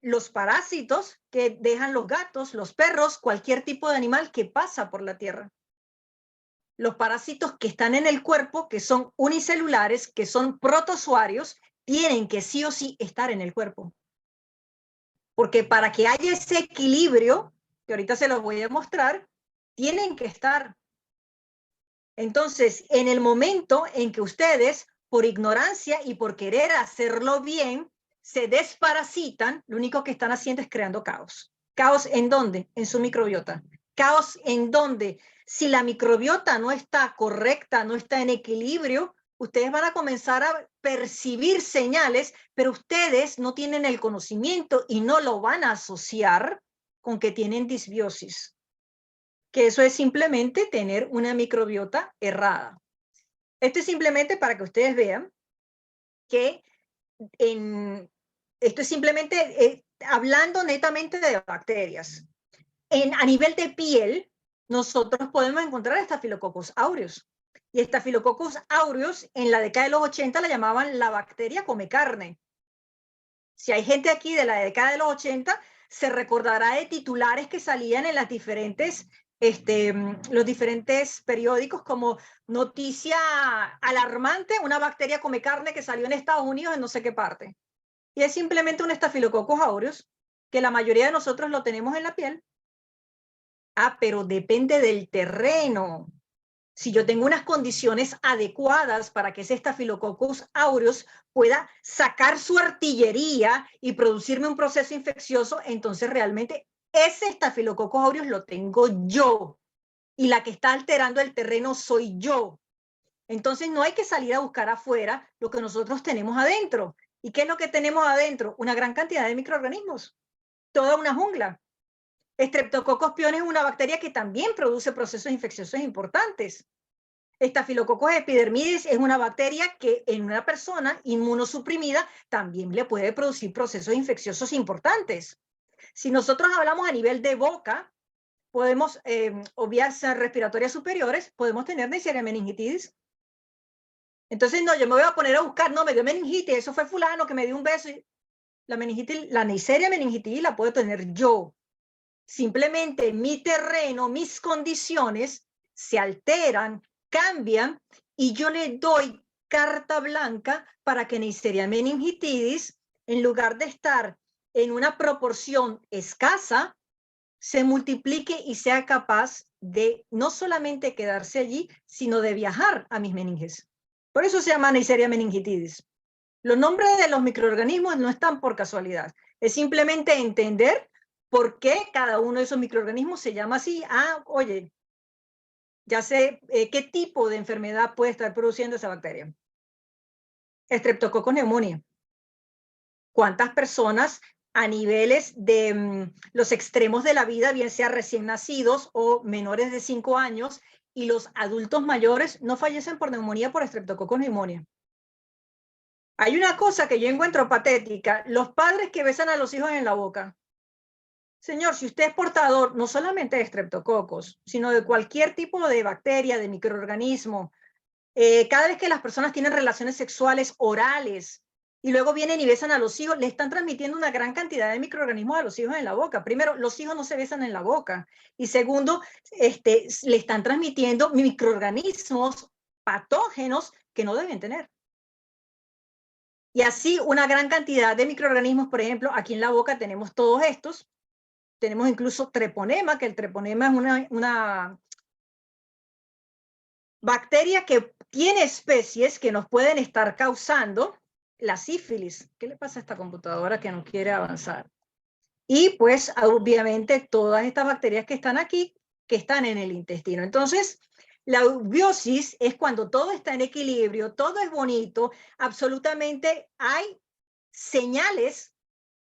los parásitos que dejan los gatos, los perros, cualquier tipo de animal que pasa por la tierra. Los parásitos que están en el cuerpo, que son unicelulares, que son protozoarios, tienen que sí o sí estar en el cuerpo. Porque para que haya ese equilibrio, que ahorita se los voy a mostrar, tienen que estar. Entonces, en el momento en que ustedes, por ignorancia y por querer hacerlo bien, se desparasitan, lo único que están haciendo es creando caos. ¿Caos en dónde? En su microbiota. ¿Caos en dónde? Si la microbiota no está correcta, no está en equilibrio, ustedes van a comenzar a percibir señales, pero ustedes no tienen el conocimiento y no lo van a asociar con que tienen disbiosis. Que eso es simplemente tener una microbiota errada. Esto es simplemente para que ustedes vean que esto es simplemente hablando netamente de bacterias. A nivel de piel, nosotros podemos encontrar Staphylococcus aureus. Y Staphylococcus aureus en la década de los 80 la llamaban la bacteria come carne. Si hay gente aquí de la década de los 80, se recordará de titulares que salían en las diferentes los diferentes periódicos como noticia alarmante, una bacteria come carne que salió en Estados Unidos en no sé qué parte. Y es simplemente un Staphylococcus aureus, que la mayoría de nosotros lo tenemos en la piel. Ah, pero depende del terreno. Si yo tengo unas condiciones adecuadas para que ese Staphylococcus aureus pueda sacar su artillería y producirme un proceso infeccioso, entonces realmente ese Staphylococcus aureus lo tengo yo y la que está alterando el terreno soy yo. Entonces no hay que salir a buscar afuera lo que nosotros tenemos adentro. ¿Y qué es lo que tenemos adentro? Una gran cantidad de microorganismos, toda una jungla. Streptococcus pyones es una bacteria que también produce procesos infecciosos importantes. Staphylococcus epidermidis es una bacteria que en una persona inmunosuprimida también le puede producir procesos infecciosos importantes. Si nosotros hablamos a nivel de boca, podemos, o vías respiratorias superiores, podemos tener Neisseria meningitis. Entonces, no, yo me voy a poner a buscar, no, me dio meningitis, eso fue fulano que me dio un beso. La meningitis, la Neisseria meningitis la puedo tener yo. Simplemente mi terreno, mis condiciones se alteran, cambian, y yo le doy carta blanca para que Neisseria meningitis, en lugar de estar en una proporción escasa, se multiplique y sea capaz de no solamente quedarse allí, sino de viajar a mis meninges. Por eso se llama Neisseria meningitis. Los nombres de los microorganismos no están por casualidad. Es simplemente entender por qué cada uno de esos microorganismos se llama así. Ah, oye, ya sé qué tipo de enfermedad puede estar produciendo esa bacteria. Streptococcus pneumoniae. ¿Cuántas personas a niveles de los extremos de la vida, bien sea recién nacidos o menores de 5 años, y los adultos mayores no fallecen por neumonía por Streptococcus pneumoniae? Hay una cosa que yo encuentro patética: los padres que besan a los hijos en la boca. Señor, si usted es portador no solamente de estreptococos, sino de cualquier tipo de bacteria, de microorganismo, cada vez que las personas tienen relaciones sexuales orales y luego vienen y besan a los hijos, le están transmitiendo una gran cantidad de microorganismos a los hijos en la boca. Primero, los hijos no se besan en la boca. Y segundo, le están transmitiendo microorganismos patógenos que no deben tener. Y así una gran cantidad de microorganismos. Por ejemplo, aquí en la boca tenemos todos estos. Tenemos incluso treponema, que el treponema es una bacteria que tiene especies que nos pueden estar causando la sífilis. ¿Qué le pasa a esta computadora que no quiere avanzar? Y pues obviamente todas estas bacterias que están aquí, que están en el intestino. Entonces, la eubiosis es cuando todo está en equilibrio, todo es bonito, absolutamente hay señales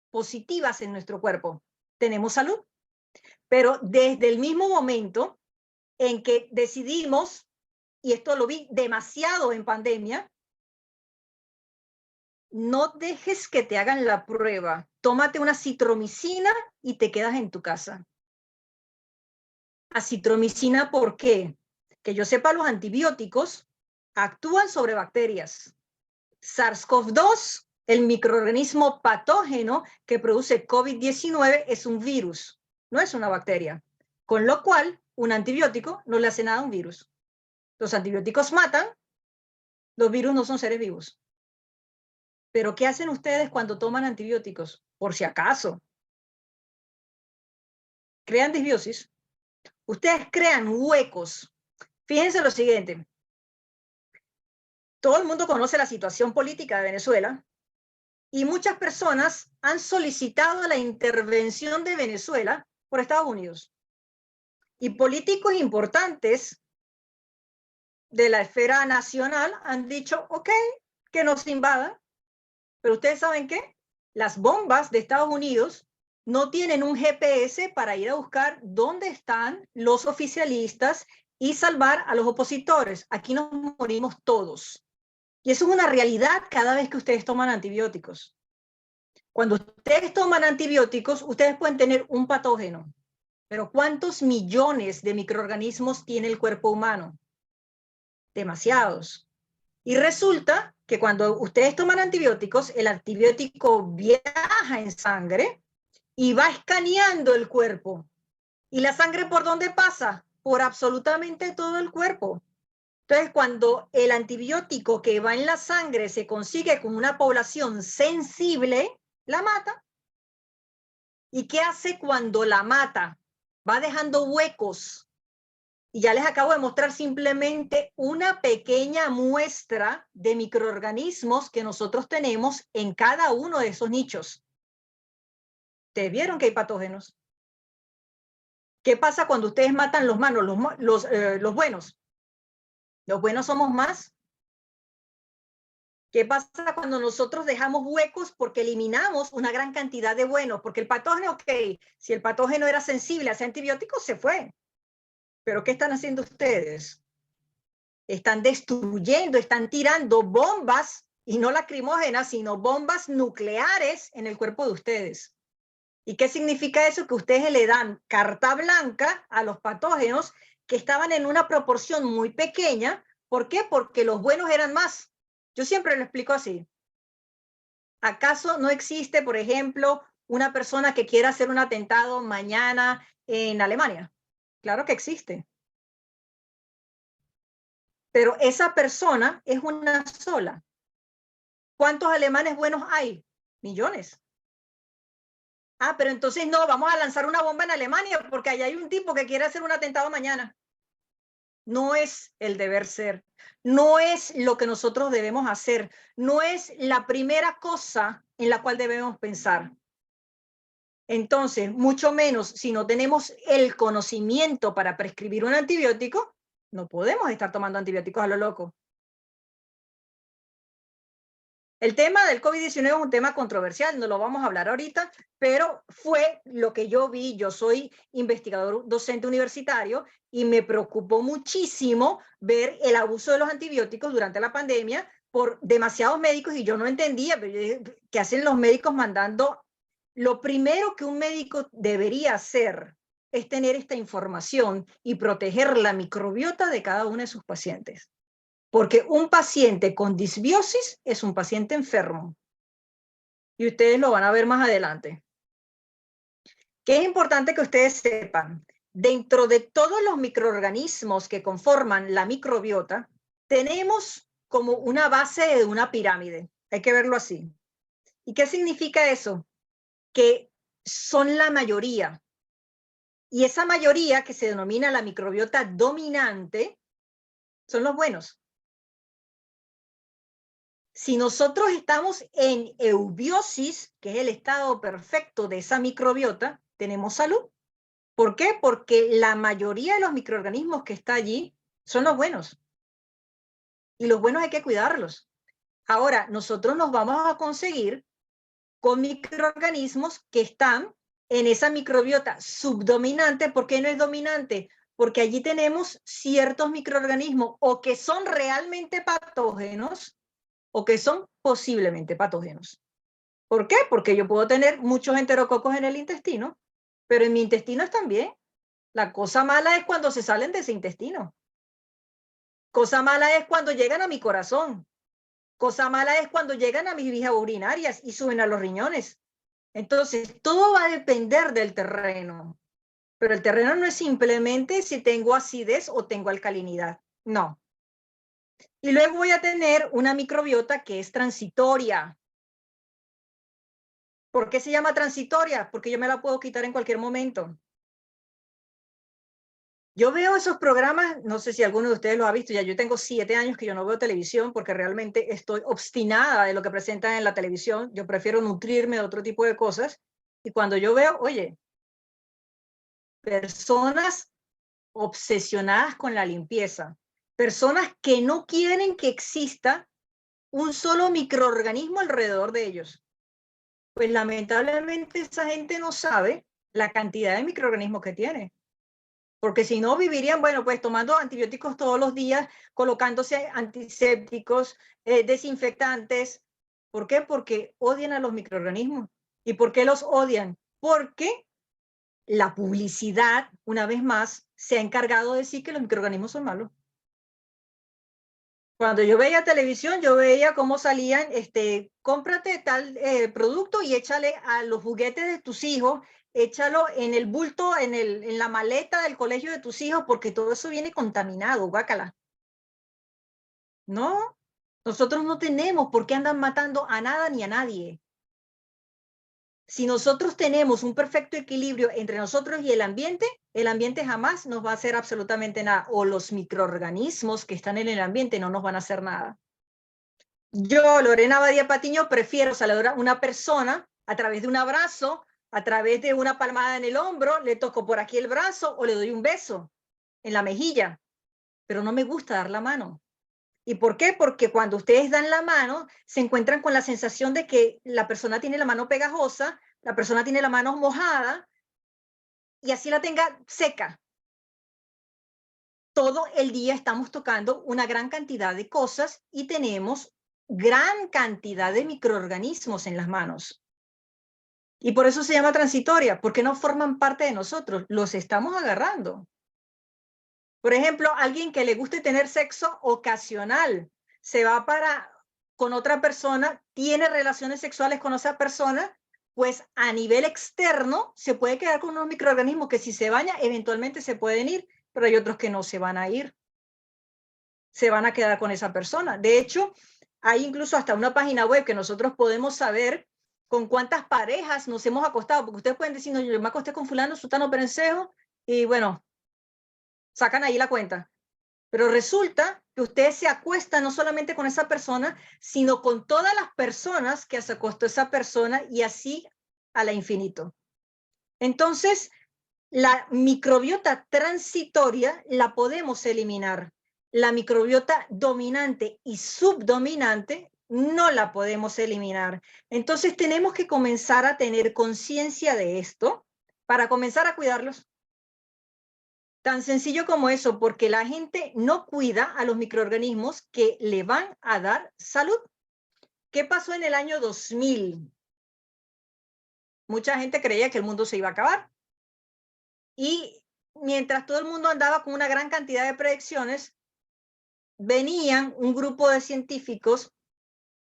positivas en nuestro cuerpo. Tenemos salud. Pero desde el mismo momento en que decidimos, y esto lo vi demasiado en pandemia, no dejes que te hagan la prueba. Tómate una citromicina y te quedas en tu casa. Acitromicina, ¿por qué? Que yo sepa, los antibióticos actúan sobre bacterias. SARS-CoV-2, el microorganismo patógeno que produce COVID-19, es un virus, no es una bacteria. Con lo cual, un antibiótico no le hace nada a un virus. Los antibióticos matan, los virus no son seres vivos. Pero ¿qué hacen ustedes cuando toman antibióticos? Por si acaso. Crean disbiosis. Ustedes crean huecos. Fíjense lo siguiente. Todo el mundo conoce la situación política de Venezuela y muchas personas han solicitado la intervención de Venezuela por Estados Unidos. Y políticos importantes de la esfera nacional han dicho, ok, que nos invadan. Pero ustedes saben qué, las bombas de Estados Unidos no tienen un GPS para ir a buscar dónde están los oficialistas y salvar a los opositores. Aquí nos morimos todos. Y eso es una realidad cada vez que ustedes toman antibióticos. Cuando ustedes toman antibióticos, ustedes pueden tener un patógeno. Pero ¿cuántos millones de microorganismos tiene el cuerpo humano? Demasiados. Y resulta que cuando ustedes toman antibióticos, el antibiótico viaja en sangre y va escaneando el cuerpo. ¿Y la sangre por dónde pasa? Por absolutamente todo el cuerpo. Entonces, cuando el antibiótico que va en la sangre se consigue con una población sensible, la mata. ¿Y qué hace cuando la mata? Va dejando huecos. Y ya les acabo de mostrar simplemente una pequeña muestra de microorganismos que nosotros tenemos en cada uno de esos nichos. ¿Ustedes vieron que hay patógenos? ¿Qué pasa cuando ustedes matan los malos, los buenos? ¿Los buenos somos más? ¿Qué pasa cuando nosotros dejamos huecos porque eliminamos una gran cantidad de buenos? Porque el patógeno, ok, si el patógeno era sensible a ese antibiótico, se fue. Pero ¿qué están haciendo ustedes? Están destruyendo, están tirando bombas, y no lacrimógenas, sino bombas nucleares en el cuerpo de ustedes. ¿Y qué significa eso? Que ustedes le dan carta blanca a los patógenos que estaban en una proporción muy pequeña. ¿Por qué? Porque los buenos eran más. Yo siempre lo explico así. ¿Acaso no existe, por ejemplo, una persona que quiera hacer un atentado mañana en Alemania? Claro que existe. Pero esa persona es una sola. ¿Cuántos alemanes buenos hay? Millones. Ah, pero entonces no, vamos a lanzar una bomba en Alemania porque allá hay un tipo que quiere hacer un atentado mañana. No es el deber ser, no es lo que nosotros debemos hacer, no es la primera cosa en la cual debemos pensar. Entonces, mucho menos si no tenemos el conocimiento para prescribir un antibiótico, no podemos estar tomando antibióticos a lo loco. El tema del COVID-19 es un tema controversial, no lo vamos a hablar ahorita, pero fue lo que yo vi. Yo soy investigador docente universitario y me preocupó muchísimo ver el abuso de los antibióticos durante la pandemia por demasiados médicos y yo no entendía, pero yo dije, ¿qué hacen los médicos mandando? Lo primero que un médico debería hacer es tener esta información y proteger la microbiota de cada uno de sus pacientes. Porque un paciente con disbiosis es un paciente enfermo. Y ustedes lo van a ver más adelante. ¿Qué es importante que ustedes sepan? Dentro de todos los microorganismos que conforman la microbiota, tenemos como una base de una pirámide. Hay que verlo así. ¿Y qué significa eso? Que son la mayoría. Y esa mayoría, que se denomina la microbiota dominante, son los buenos. Si nosotros estamos en eubiosis, que es el estado perfecto de esa microbiota, tenemos salud. ¿Por qué? Porque la mayoría de los microorganismos que está allí son los buenos. Y los buenos hay que cuidarlos. Ahora, nosotros nos vamos a conseguir con microorganismos que están en esa microbiota subdominante. ¿Por qué no es dominante? Porque allí tenemos ciertos microorganismos o que son realmente patógenos o que son posiblemente patógenos. ¿Por qué? Porque yo puedo tener muchos enterococos en el intestino, pero en mi intestino están bien. La cosa mala es cuando se salen de ese intestino. Cosa mala es cuando llegan a mi corazón. Cosa mala es cuando llegan a mis vías urinarias y suben a los riñones. Entonces, todo va a depender del terreno. Pero el terreno no es simplemente si tengo acidez o tengo alcalinidad. No. Y luego voy a tener una microbiota que es transitoria. ¿Por qué se llama transitoria? Porque yo me la puedo quitar en cualquier momento. Yo veo esos programas, no sé si alguno de ustedes lo ha visto, ya yo tengo 7 años que yo no veo televisión porque realmente estoy obstinada de lo que presentan en la televisión. Yo prefiero nutrirme de otro tipo de cosas. Y cuando yo veo, oye, personas obsesionadas con la limpieza, personas que no quieren que exista un solo microorganismo alrededor de ellos. Pues lamentablemente esa gente no sabe la cantidad de microorganismos que tiene. Porque si no vivirían, bueno, pues tomando antibióticos todos los días, colocándose antisépticos, desinfectantes. ¿Por qué? Porque odian a los microorganismos. ¿Y por qué los odian? Porque la publicidad, una vez más, se ha encargado de decir que los microorganismos son malos. Cuando yo veía televisión, yo veía cómo salían, cómprate tal producto y échale a los juguetes de tus hijos, échalo en el bulto, en la maleta del colegio de tus hijos, porque todo eso viene contaminado, guácala. No, nosotros no tenemos por qué andar matando a nada ni a nadie. Si nosotros tenemos un perfecto equilibrio entre nosotros y el ambiente jamás nos va a hacer absolutamente nada, o los microorganismos que están en el ambiente no nos van a hacer nada. Yo, Lorena Badía Patiño, prefiero saludar a una persona a través de un abrazo, a través de una palmada en el hombro, le toco por aquí el brazo o le doy un beso en la mejilla, pero no me gusta dar la mano. ¿Y por qué? Porque cuando ustedes dan la mano, se encuentran con la sensación de que la persona tiene la mano pegajosa, la persona tiene la mano mojada, y así la tenga seca. Todo el día estamos tocando una gran cantidad de cosas y tenemos gran cantidad de microorganismos en las manos. Y por eso se llama transitoria, porque no forman parte de nosotros, los estamos agarrando. Por ejemplo, alguien que le guste tener sexo ocasional, se va con otra persona, tiene relaciones sexuales con esa persona, pues a nivel externo se puede quedar con unos microorganismos que si se baña eventualmente se pueden ir, pero hay otros que no se van a ir. Se van a quedar con esa persona. De hecho, hay incluso hasta una página web que nosotros podemos saber con cuántas parejas nos hemos acostado, porque ustedes pueden decir, no, yo me acosté con fulano, sutano, perencejo, y bueno, sacan ahí la cuenta. Pero resulta que usted se acuesta no solamente con esa persona, sino con todas las personas que se acostó esa persona y así a la infinito. Entonces, la microbiota transitoria la podemos eliminar. La microbiota dominante y subdominante no la podemos eliminar. Entonces, tenemos que comenzar a tener conciencia de esto para comenzar a cuidarlos. Tan sencillo como eso, porque la gente no cuida a los microorganismos que le van a dar salud. ¿Qué pasó en el año 2000? Mucha gente creía que el mundo se iba a acabar. Y mientras todo el mundo andaba con una gran cantidad de predicciones, venían un grupo de científicos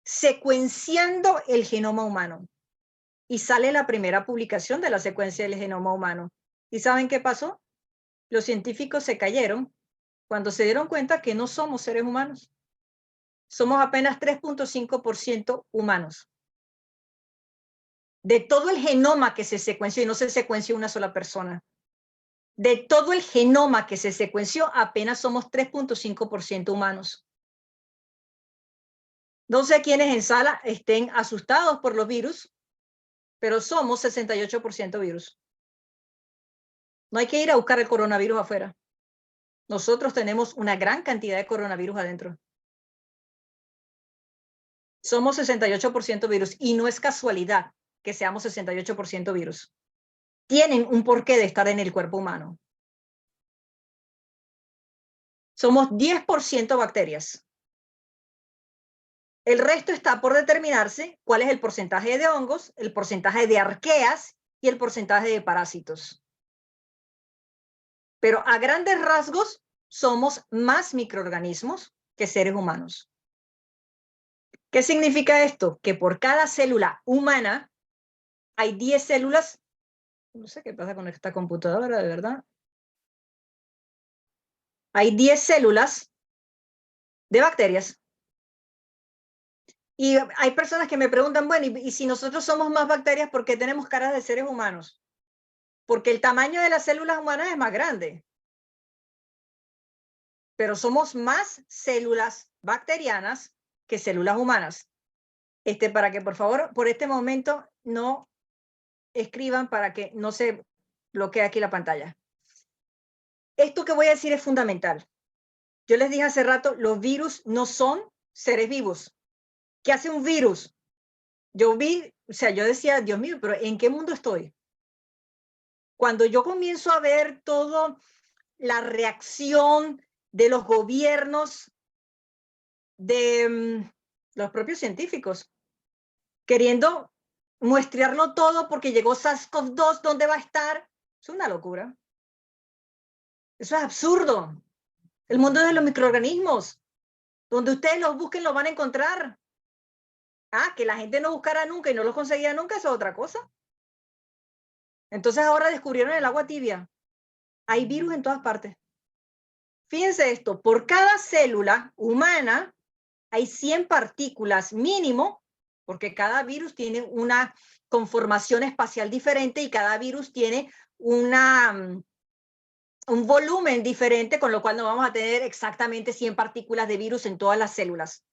secuenciando el genoma humano. Y sale la primera publicación de la secuencia del genoma humano. ¿Y saben qué pasó? Los científicos se cayeron cuando se dieron cuenta que no somos seres humanos. Somos apenas 3.5% humanos. De todo el genoma que se secuenció, y no se secuenció una sola persona, de todo el genoma que se secuenció, apenas somos 3.5% humanos. No sé quiénes en sala estén asustados por los virus, pero somos 68% virus. No hay que ir a buscar el coronavirus afuera. Nosotros tenemos una gran cantidad de coronavirus adentro. Somos 68% virus y no es casualidad que seamos 68% virus. Tienen un porqué de estar en el cuerpo humano. Somos 10% bacterias. El resto está por determinarse cuál es el porcentaje de hongos, el porcentaje de arqueas y el porcentaje de parásitos. Pero a grandes rasgos somos más microorganismos que seres humanos. ¿Qué significa esto? Que por cada célula humana hay 10 células. No sé qué pasa con esta computadora, de verdad. Hay 10 células de bacterias. Y hay personas que me preguntan, bueno, ¿y si nosotros somos más bacterias, por qué tenemos caras de seres humanos? Porque el tamaño de las células humanas es más grande. Pero somos más células bacterianas que células humanas. Para que, por favor, por este momento no escriban para que no se bloquee aquí la pantalla. Esto que voy a decir es fundamental. Yo les dije hace rato, los virus no son seres vivos. ¿Qué hace un virus? Yo decía, Dios mío, pero ¿en qué mundo estoy? Cuando yo comienzo a ver toda la reacción de los gobiernos, de los propios científicos, queriendo muestrearlo todo porque llegó SARS-CoV-2, ¿dónde va a estar? Es una locura. Eso es absurdo. El mundo de los microorganismos, donde ustedes los busquen, los van a encontrar. Ah, que la gente no buscara nunca y no los conseguía nunca, eso es otra cosa. Entonces ahora descubrieron el agua tibia. Hay virus en todas partes. Fíjense esto, por cada célula humana hay 100 partículas mínimo, porque cada virus tiene una conformación espacial diferente y cada virus tiene un volumen diferente, con lo cual no vamos a tener exactamente 100 partículas de virus en todas las células.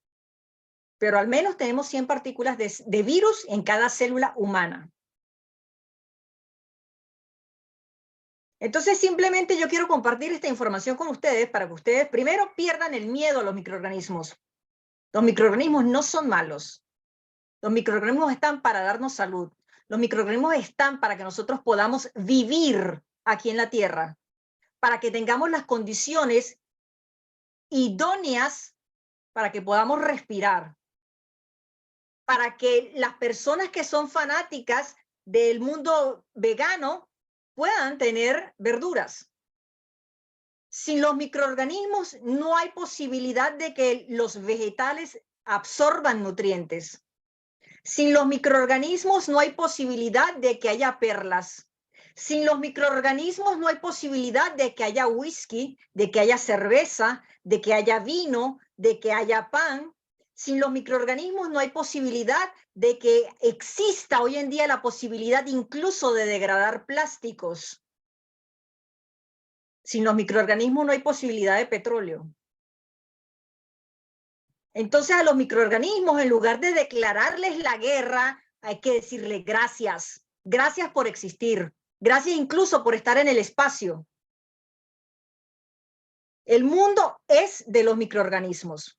Pero al menos tenemos 100 partículas de virus en cada célula humana. Entonces, simplemente yo quiero compartir esta información con ustedes para que ustedes primero pierdan el miedo a los microorganismos. Los microorganismos no son malos. Los microorganismos están para darnos salud. Los microorganismos están para que nosotros podamos vivir aquí en la Tierra, para que tengamos las condiciones idóneas para que podamos respirar, para que las personas que son fanáticas del mundo vegano puedan tener verduras. Sin los microorganismos no hay posibilidad de que los vegetales absorban nutrientes. Sin los microorganismos no hay posibilidad de que haya perlas. Sin los microorganismos no hay posibilidad de que haya whisky, de que haya cerveza, de que haya vino, de que haya pan. Sin los microorganismos no hay posibilidad de que exista hoy en día la posibilidad incluso de degradar plásticos. Sin los microorganismos no hay posibilidad de petróleo. Entonces a los microorganismos, en lugar de declararles la guerra, hay que decirle gracias. Gracias por existir. Gracias incluso por estar en el espacio. El mundo es de los microorganismos.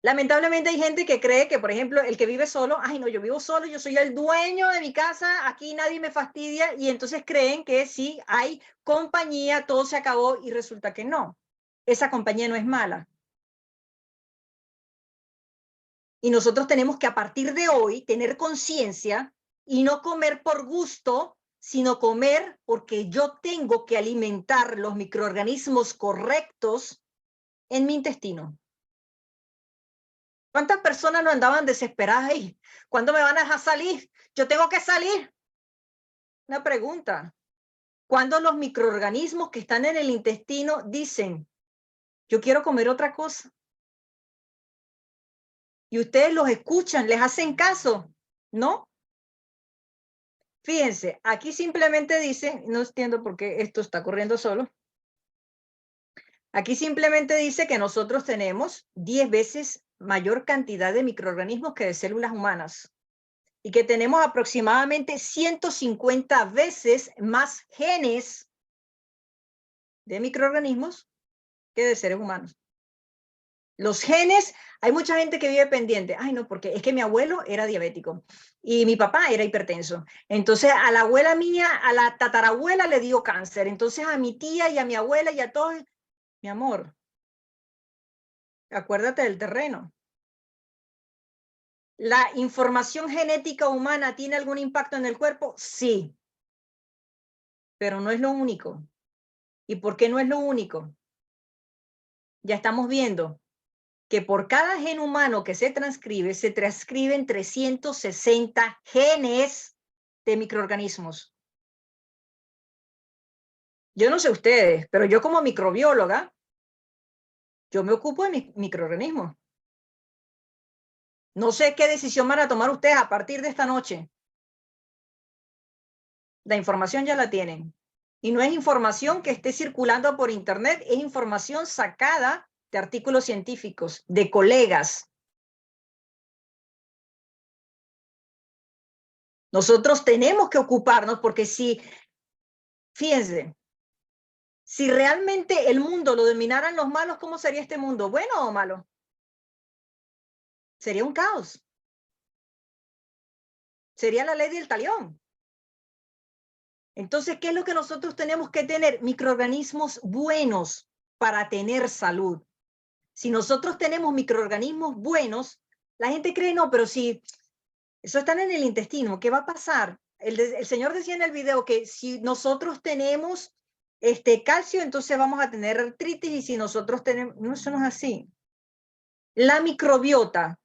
Lamentablemente hay gente que cree que, por ejemplo, el que vive solo, ay no, yo vivo solo, yo soy el dueño de mi casa, aquí nadie me fastidia, y entonces creen que sí, hay compañía, todo se acabó, y resulta que no. Esa compañía no es mala. Y nosotros tenemos que a partir de hoy tener conciencia y no comer por gusto, sino comer porque yo tengo que alimentar los microorganismos correctos en mi intestino. ¿Cuántas personas no andaban desesperadas ahí? ¿Cuándo me van a dejar salir? Yo tengo que salir. Una pregunta. ¿Cuándo los microorganismos que están en el intestino dicen, yo quiero comer otra cosa? Y ustedes los escuchan, les hacen caso, ¿no? Fíjense, aquí simplemente dice, no entiendo por qué esto está corriendo solo. Aquí simplemente dice que nosotros tenemos 10 veces mayor cantidad de microorganismos que de células humanas y que tenemos aproximadamente 150 veces más genes de microorganismos que de seres humanos. Los genes, hay mucha gente que vive pendiente. Ay, no, porque es que mi abuelo era diabético y mi papá era hipertenso. Entonces, a la abuela mía, a la tatarabuela le dio cáncer. Entonces, a mi tía y a mi abuela y a todos, mi amor, acuérdate del terreno. ¿La información genética humana tiene algún impacto en el cuerpo? Sí, pero no es lo único. ¿Y por qué no es lo único? Ya estamos viendo que por cada gen humano que se transcriben 360 genes de microorganismos. Yo no sé ustedes, pero yo como microbióloga, yo me ocupo de mis microorganismos. No sé qué decisión van a tomar ustedes a partir de esta noche. La información ya la tienen. Y no es información que esté circulando por internet, es información sacada de artículos científicos, de colegas. Nosotros tenemos que ocuparnos porque fíjense, si realmente el mundo lo dominaran los malos, ¿cómo sería este mundo? ¿Bueno o malo? Sería un caos. Sería la ley del talión. Entonces, ¿qué es lo que nosotros tenemos que tener? Microorganismos buenos para tener salud. Si nosotros tenemos microorganismos buenos, la gente cree, no, pero si eso está en el intestino, ¿qué va a pasar? El señor decía en el video que si nosotros tenemos calcio, entonces vamos a tener artritis, y si nosotros tenemos, no, eso no es así. La microbiota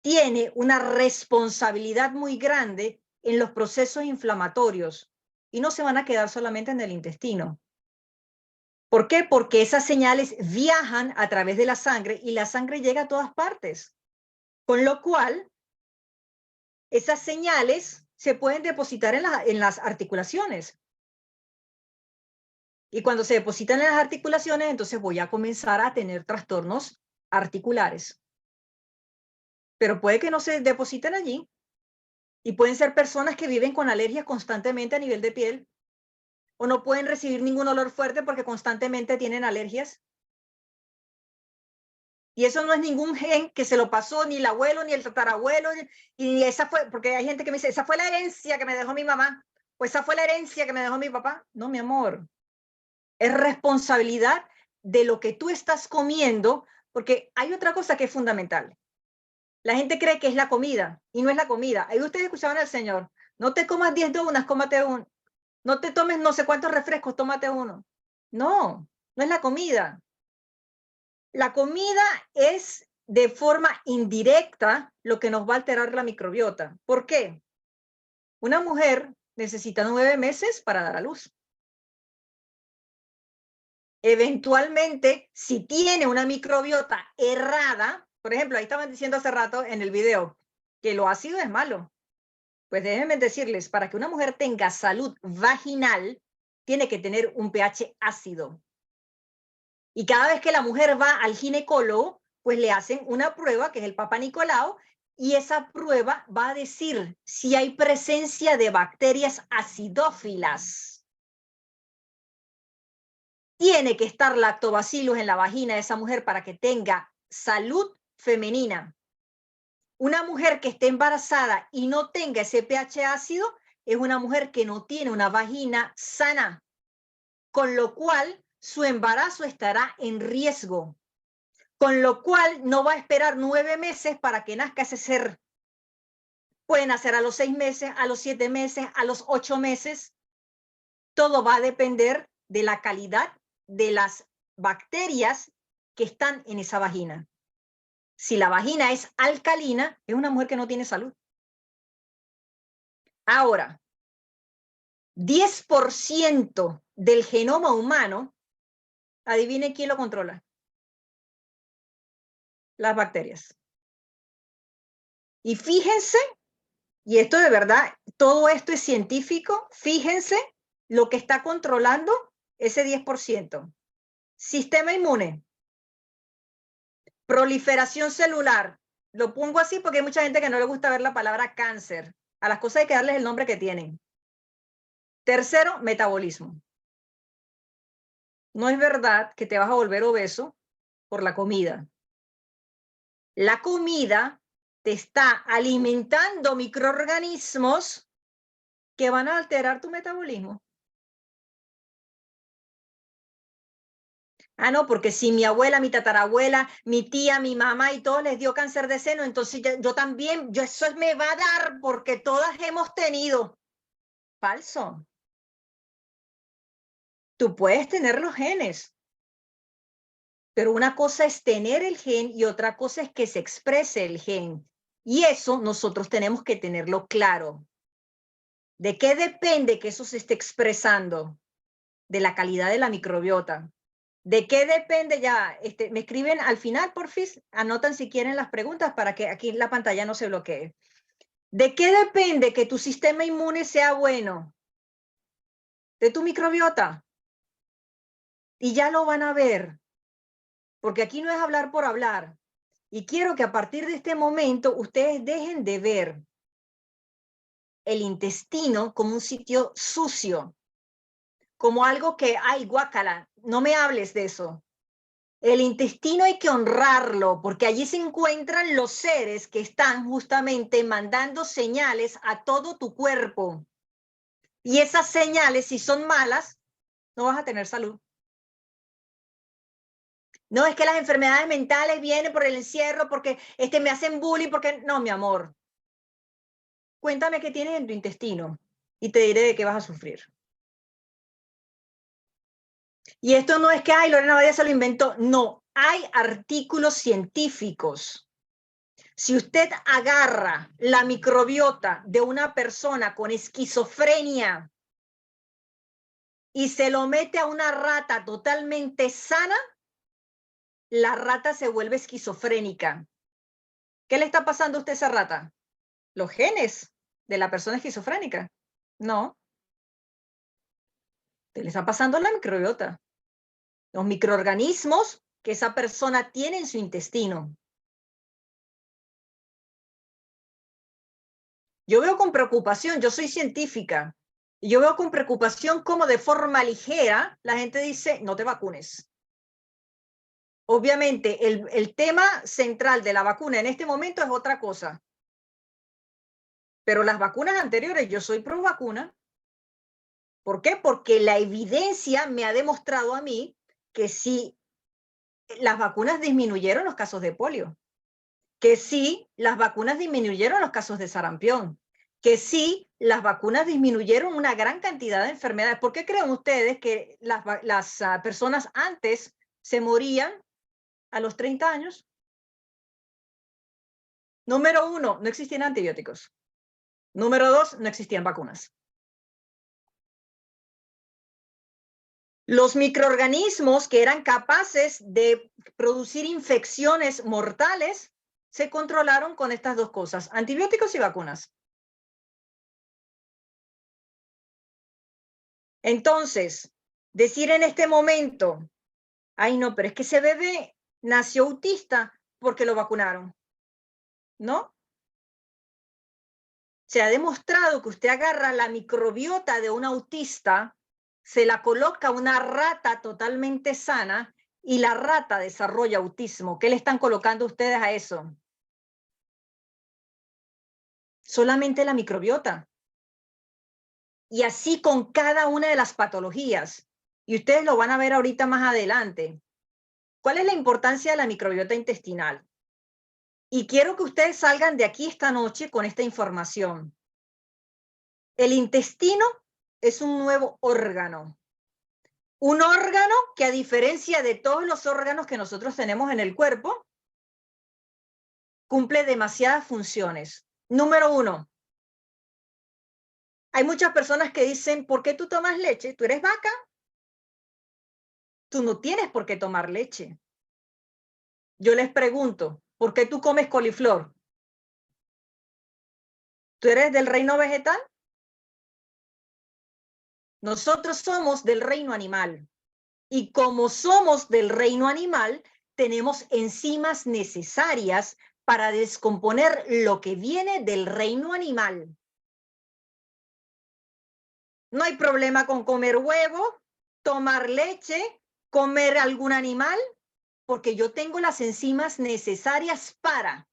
tiene una responsabilidad muy grande en los procesos inflamatorios y no se van a quedar solamente en el intestino. ¿Por qué? Porque esas señales viajan a través de la sangre y la sangre llega a todas partes. Con lo cual, esas señales se pueden depositar en las articulaciones. Y cuando se depositan en las articulaciones, entonces voy a comenzar a tener trastornos articulares. Pero puede que no se depositen allí. Y pueden ser personas que viven con alergias constantemente a nivel de piel. o no pueden recibir ningún olor fuerte porque constantemente tienen alergias. Y eso no es ningún gen que se lo pasó ni el abuelo, ni el tatarabuelo, y esa fue, porque hay gente que me dice, esa fue la herencia que me dejó mi mamá, o esa fue la herencia que me dejó mi papá. No, mi amor, es responsabilidad de lo que tú estás comiendo, porque hay otra cosa que es fundamental. La gente cree que es la comida, y no es la comida. Ahí ustedes escuchaban al Señor, no te comas 10 donas, cómate uno. No te tomes no sé cuántos refrescos, tómate uno. No, no es la comida. La comida es de forma indirecta lo que nos va a alterar la microbiota. ¿Por qué? Una mujer necesita 9 meses para dar a luz. Eventualmente, si tiene una microbiota errada, por ejemplo, ahí estaban diciendo hace rato en el video que lo ácido es malo. Pues déjenme decirles, para que una mujer tenga salud vaginal, tiene que tener un pH ácido. Y cada vez que la mujer va al ginecólogo, pues le hacen una prueba, que es el Papa Nicolau, y esa prueba va a decir si hay presencia de bacterias acidófilas. Tiene que estar lactobacillus en la vagina de esa mujer para que tenga salud femenina. Una mujer que esté embarazada y no tenga ese pH ácido es una mujer que no tiene una vagina sana, con lo cual su embarazo estará en riesgo, con lo cual no va a esperar 9 meses para que nazca ese ser. Pueden nacer a los 6 meses, a los 7 meses, a los 8 meses. Todo va a depender de la calidad de las bacterias que están en esa vagina. Si la vagina es alcalina, es una mujer que no tiene salud. Ahora, 10% del genoma humano, adivinen quién lo controla. Las bacterias. Y fíjense, y esto de verdad, todo esto es científico, fíjense lo que está controlando ese 10%. Sistema inmune, proliferación celular, lo pongo así porque hay mucha gente que no le gusta ver la palabra cáncer. A las cosas hay que darles el nombre que tienen. Tercero, metabolismo. No es verdad que te vas a volver obeso por la comida. La comida te está alimentando microorganismos que van a alterar tu metabolismo. Ah, no, porque si mi abuela, mi tatarabuela, mi tía, mi mamá y todos les dio cáncer de seno, entonces yo también, eso me va a dar porque todas hemos tenido. Falso. Tú puedes tener los genes, pero una cosa es tener el gen y otra cosa es que se exprese el gen. Y eso nosotros tenemos que tenerlo claro. ¿De qué depende que eso se esté expresando? De la calidad de la microbiota. ¿De qué depende ya? Me escriben al final, porfis, anotan si quieren las preguntas para que aquí en la pantalla no se bloquee. ¿De qué depende que tu sistema inmune sea bueno? De tu microbiota. Y ya lo van a ver, porque aquí no es hablar por hablar. Y quiero que a partir de este momento ustedes dejen de ver el intestino como un sitio sucio, como algo que, ay, guácala, no me hables de eso. El intestino hay que honrarlo, porque allí se encuentran los seres que están justamente mandando señales a todo tu cuerpo. Y esas señales, si son malas, no vas a tener salud. No, es que las enfermedades mentales vienen por el encierro, porque me hacen bullying, porque... No, mi amor. Cuéntame qué tienes en tu intestino y te diré de qué vas a sufrir. Y esto no es que, ay, Lorena Badia se lo inventó. No, hay artículos científicos. Si usted agarra la microbiota de una persona con esquizofrenia y se lo mete a una rata totalmente sana, la rata se vuelve esquizofrénica. ¿Qué le está pasando a usted a esa rata? ¿Los genes de la persona esquizofrénica? No. Le está pasando la microbiota. Los microorganismos que esa persona tiene en su intestino. Yo veo con preocupación, yo soy científica, Y yo veo con preocupación cómo de forma ligera la gente dice, no te vacunes. Obviamente, el tema central de la vacuna en este momento es otra cosa. Pero las vacunas anteriores, yo soy pro vacuna. ¿Por qué? Porque la evidencia me ha demostrado a mí que sí, las vacunas disminuyeron los casos de polio, que sí, las vacunas disminuyeron los casos de sarampión, que sí, las vacunas disminuyeron una gran cantidad de enfermedades. ¿Por qué creen ustedes que las personas antes se morían a los 30 años? Número 1, no existían antibióticos. Número 2, no existían vacunas. Los microorganismos que eran capaces de producir infecciones mortales se controlaron con estas dos cosas, antibióticos y vacunas. Entonces, decir en este momento, ay no, pero es que ese bebé nació autista porque lo vacunaron, ¿no? Se ha demostrado que usted agarra la microbiota de un autista, se la coloca a una rata totalmente sana y la rata desarrolla autismo. ¿Qué le están colocando ustedes a eso? Solamente la microbiota. Y así con cada una de las patologías. Y ustedes lo van a ver ahorita más adelante. ¿Cuál es la importancia de la microbiota intestinal? Y quiero que ustedes salgan de aquí esta noche con esta información. El intestino es un nuevo órgano. Un órgano que, a diferencia de todos los órganos que nosotros tenemos en el cuerpo, cumple demasiadas funciones. Número 1. Hay muchas personas que dicen, ¿por qué tú tomas leche? ¿Tú eres vaca? Tú no tienes por qué tomar leche. Yo les pregunto, ¿por qué tú comes coliflor? ¿Tú eres del reino vegetal? Nosotros somos del reino animal. Y como somos del reino animal, tenemos enzimas necesarias para descomponer lo que viene del reino animal. No hay problema con comer huevo, tomar leche, comer algún animal, porque yo tengo las enzimas necesarias para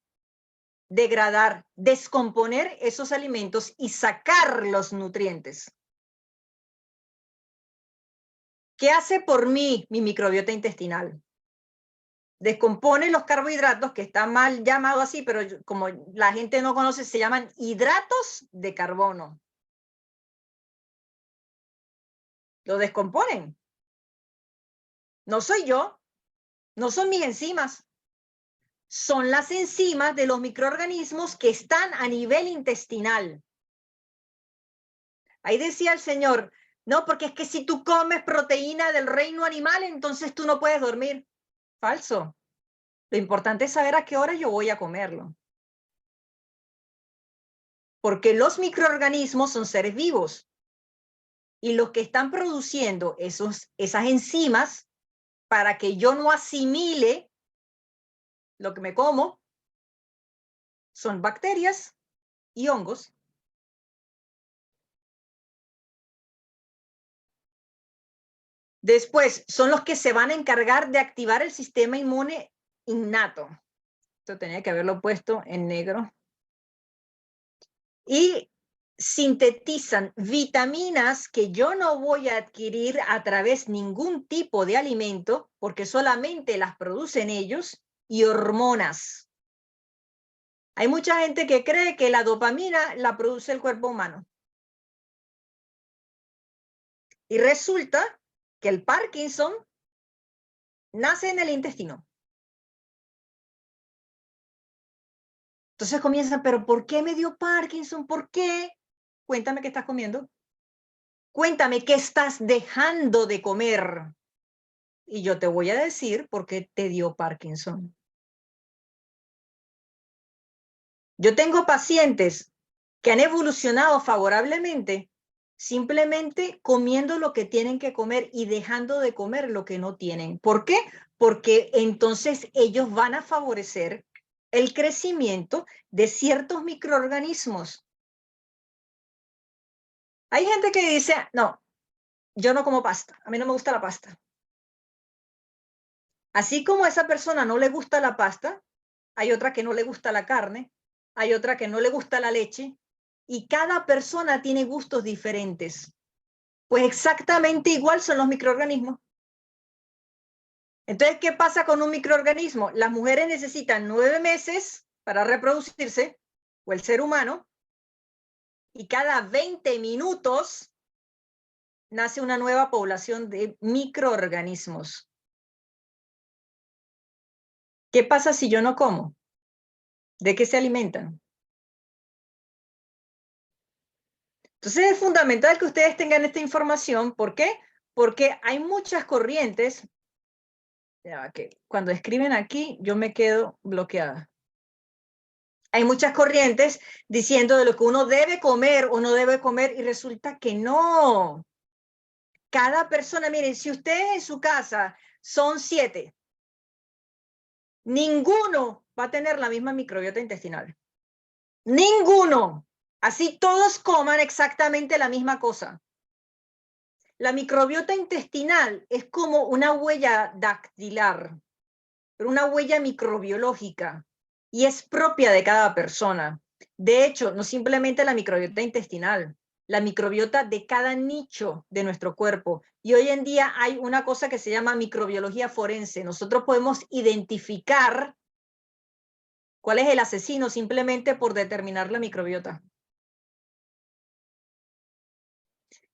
degradar, descomponer esos alimentos y sacar los nutrientes. ¿Qué hace por mí mi microbiota intestinal? Descompone los carbohidratos, que está mal llamado así, pero como la gente no conoce, se llaman hidratos de carbono. Lo descomponen. No soy yo, no son mis enzimas. Son las enzimas de los microorganismos que están a nivel intestinal. Ahí decía el Señor, no, porque es que si tú comes proteína del reino animal, entonces tú no puedes dormir. Falso. Lo importante es saber a qué hora yo voy a comerlo. Porque los microorganismos son seres vivos. Y los que están produciendo esas enzimas para que yo no asimile lo que me como son bacterias y hongos. Después, son los que se van a encargar de activar el sistema inmune innato. Esto tenía que haberlo puesto en negro. Y sintetizan vitaminas que yo no voy a adquirir a través de ningún tipo de alimento, porque solamente las producen ellos, y hormonas. Hay mucha gente que cree que la dopamina la produce el cuerpo humano. Y resulta que el Parkinson nace en el intestino. Entonces comienzan, pero ¿por qué me dio Parkinson? ¿Por qué? Cuéntame qué estás comiendo. Cuéntame qué estás dejando de comer. Y yo te voy a decir por qué te dio Parkinson. Yo tengo pacientes que han evolucionado favorablemente simplemente comiendo lo que tienen que comer y dejando de comer lo que no tienen. ¿Por qué? Porque entonces ellos van a favorecer el crecimiento de ciertos microorganismos. Hay gente que dice, no, yo no como pasta, a mí no me gusta la pasta. Así como a esa persona no le gusta la pasta, hay otra que no le gusta la carne, hay otra que no le gusta la leche, y cada persona tiene gustos diferentes. Pues exactamente igual son los microorganismos. Entonces, ¿qué pasa con un microorganismo? Las mujeres necesitan 9 meses para reproducirse, o el ser humano, y cada 20 minutos nace una nueva población de microorganismos. ¿Qué pasa si yo no como? ¿De qué se alimentan? Entonces es fundamental que ustedes tengan esta información. ¿Por qué? Porque hay muchas corrientes. Ya, que cuando escriben aquí, yo me quedo bloqueada. Hay muchas corrientes diciendo de lo que uno debe comer o no debe comer, y resulta que no. Cada persona, miren, si ustedes en su casa son 7, ninguno va a tener la misma microbiota intestinal. Ninguno. Así todos coman exactamente la misma cosa. La microbiota intestinal es como una huella dactilar, una huella microbiológica, y es propia de cada persona. De hecho, no simplemente la microbiota intestinal, la microbiota de cada nicho de nuestro cuerpo. Y hoy en día hay una cosa que se llama microbiología forense. Nosotros podemos identificar cuál es el asesino simplemente por determinar la microbiota.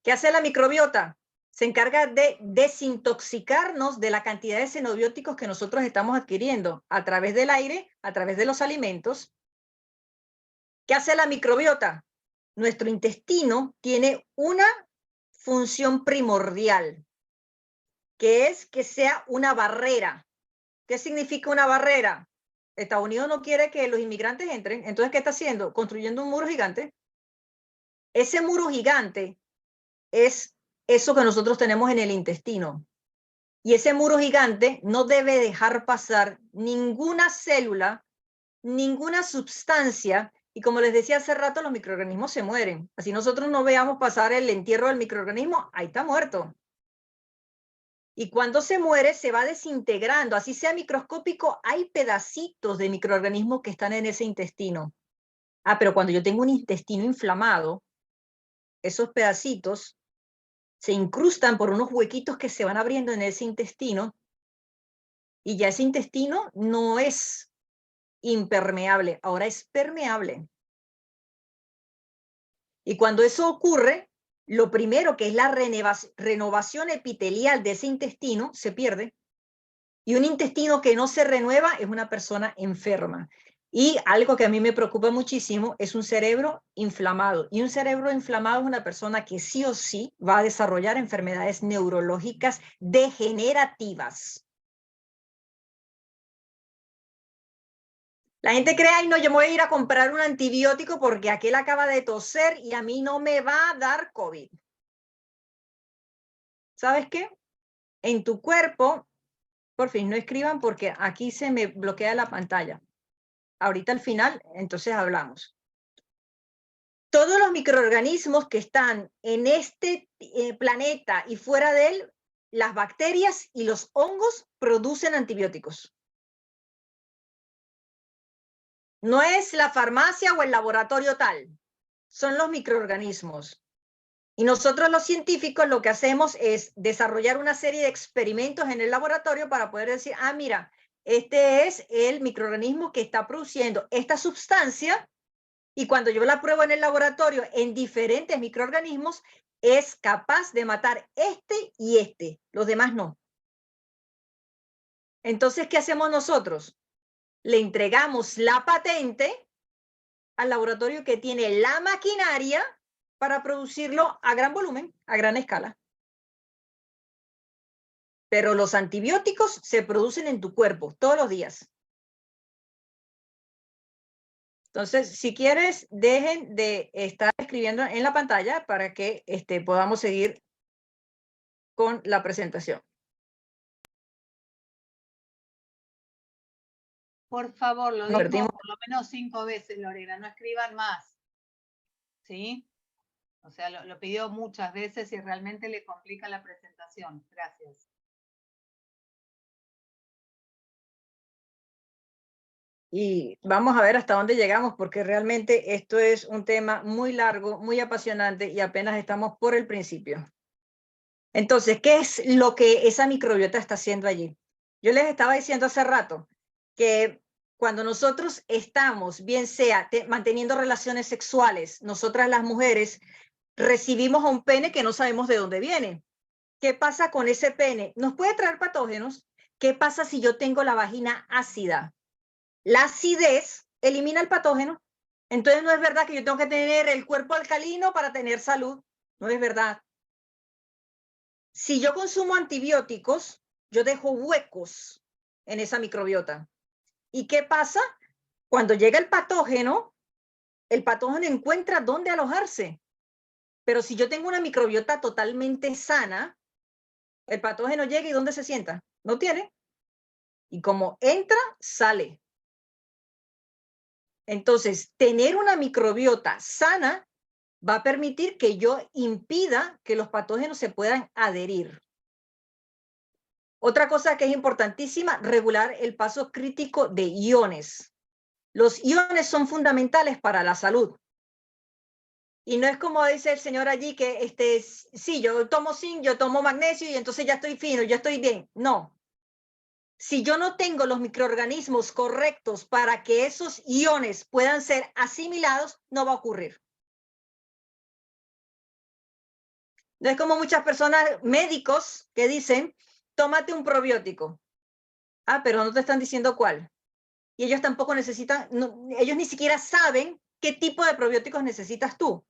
¿Qué hace la microbiota? Se encarga de desintoxicarnos de la cantidad de xenobióticos que nosotros estamos adquiriendo a través del aire, a través de los alimentos. ¿Qué hace la microbiota? Nuestro intestino tiene una función primordial, que es que sea una barrera. ¿Qué significa una barrera? Estados Unidos no quiere que los inmigrantes entren, entonces ¿qué está haciendo? Construyendo un muro gigante. Ese muro gigante es eso que nosotros tenemos en el intestino. Y ese muro gigante no debe dejar pasar ninguna célula, ninguna sustancia. Y como les decía hace rato, los microorganismos se mueren. Así nosotros no veamos pasar el entierro del microorganismo, ahí está muerto. Y cuando se muere, se va desintegrando. Así sea microscópico, hay pedacitos de microorganismos que están en ese intestino. Ah, pero cuando yo tengo un intestino inflamado, esos pedacitos se incrustan por unos huequitos que se van abriendo en ese intestino, y ya ese intestino no es impermeable, ahora es permeable. Y cuando eso ocurre, lo primero, que es la renovación epitelial de ese intestino, se pierde. Y un intestino que no se renueva es una persona enferma. Y algo que a mí me preocupa muchísimo es un cerebro inflamado. Y un cerebro inflamado es una persona que sí o sí va a desarrollar enfermedades neurológicas degenerativas. La gente cree, ay no, yo me voy a ir a comprar un antibiótico porque aquel acaba de toser y a mí no me va a dar COVID. ¿Sabes qué? En tu cuerpo, por fin, no escriban porque aquí se me bloquea la pantalla. Ahorita al final, entonces hablamos. Todos los microorganismos que están en este planeta y fuera de él, las bacterias y los hongos producen antibióticos. No es la farmacia o el laboratorio tal, son los microorganismos. Y nosotros los científicos lo que hacemos es desarrollar una serie de experimentos en el laboratorio para poder decir, ah, mira, este es el microorganismo que está produciendo esta sustancia, y cuando yo la pruebo en el laboratorio en diferentes microorganismos, es capaz de matar este y este, los demás no. Entonces, ¿qué hacemos nosotros? Le entregamos la patente al laboratorio que tiene la maquinaria para producirlo a gran volumen, a gran escala. Pero los antibióticos se producen en tu cuerpo todos los días. Entonces, si quieres, dejen de estar escribiendo en la pantalla para que podamos seguir con la presentación. Por favor, lo Nos dijo perdimos. por lo menos 5 veces, Lorena, no escriban más. ¿Sí? O sea, lo pidió muchas veces y realmente le complica la presentación. Gracias. Y vamos a ver hasta dónde llegamos, porque realmente esto es un tema muy largo, muy apasionante y apenas estamos por el principio. Entonces, ¿qué es lo que esa microbiota está haciendo allí? Yo les estaba diciendo hace rato que cuando nosotros estamos, bien sea manteniendo relaciones sexuales, nosotras las mujeres recibimos a un pene que no sabemos de dónde viene. ¿Qué pasa con ese pene? ¿Nos puede traer patógenos? ¿Qué pasa si yo tengo la vagina ácida? La acidez elimina el patógeno. Entonces no es verdad que yo tengo que tener el cuerpo alcalino para tener salud. No es verdad. Si yo consumo antibióticos, yo dejo huecos en esa microbiota. ¿Y qué pasa? Cuando llega el patógeno encuentra dónde alojarse. Pero si yo tengo una microbiota totalmente sana, el patógeno llega y ¿dónde se sienta? No tiene. Y como entra, sale. Entonces, tener una microbiota sana va a permitir que yo impida que los patógenos se puedan adherir. Otra cosa que es importantísima, regular el paso crítico de iones. Los iones son fundamentales para la salud. Y no es como dice el señor allí que sí, yo tomo zinc, yo tomo magnesio y entonces ya estoy fino, ya estoy bien. No. Si yo no tengo los microorganismos correctos para que esos iones puedan ser asimilados, no va a ocurrir. No es como muchas personas, médicos, que dicen, tómate un probiótico. Ah, pero no te están diciendo cuál. Y ellos tampoco necesitan, ellos ni siquiera saben qué tipo de probióticos necesitas tú.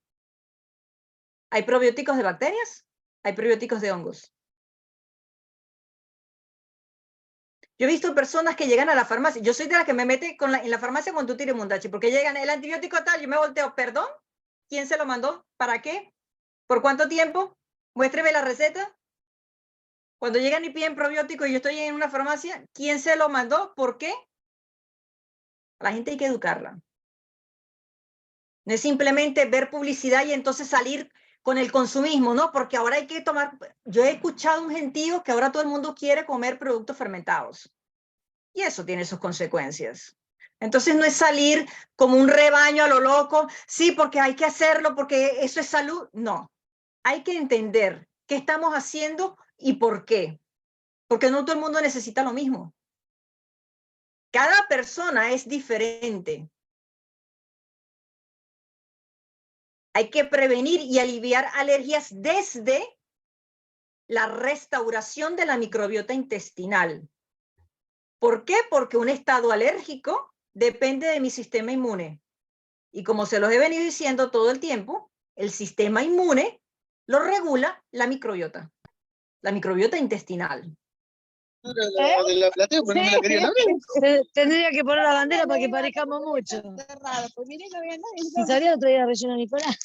Hay probióticos de bacterias, hay probióticos de hongos. Yo he visto personas que llegan a la farmacia, yo soy de la que me mete en la farmacia con tutira y mundachi, porque llegan el antibiótico tal, yo me volteo, perdón, ¿quién se lo mandó? ¿Para qué? ¿Por cuánto tiempo? Muéstreme la receta. Cuando llegan y piden probiótico y yo estoy en una farmacia, ¿quién se lo mandó? ¿Por qué? A la gente hay que educarla. No es simplemente ver publicidad y entonces salir con el consumismo, ¿no? Porque ahora hay que tomar... Yo he escuchado un gentío que ahora todo el mundo quiere comer productos fermentados. Y eso tiene sus consecuencias. Entonces no es salir como un rebaño a lo loco, sí, porque hay que hacerlo, porque eso es salud. No. Hay que entender qué estamos haciendo y por qué. Porque no todo el mundo necesita lo mismo. Cada persona es diferente. Hay que prevenir y aliviar alergias desde la restauración de la microbiota intestinal. ¿Por qué? Porque un estado alérgico depende de mi sistema inmune. Y como se los he venido diciendo todo el tiempo, el sistema inmune lo regula la microbiota intestinal. De la platea, pero no me la querían abrir. Tendría que poner la bandera para que parezcamos mucho. Si salía otro día relleno Nicolás.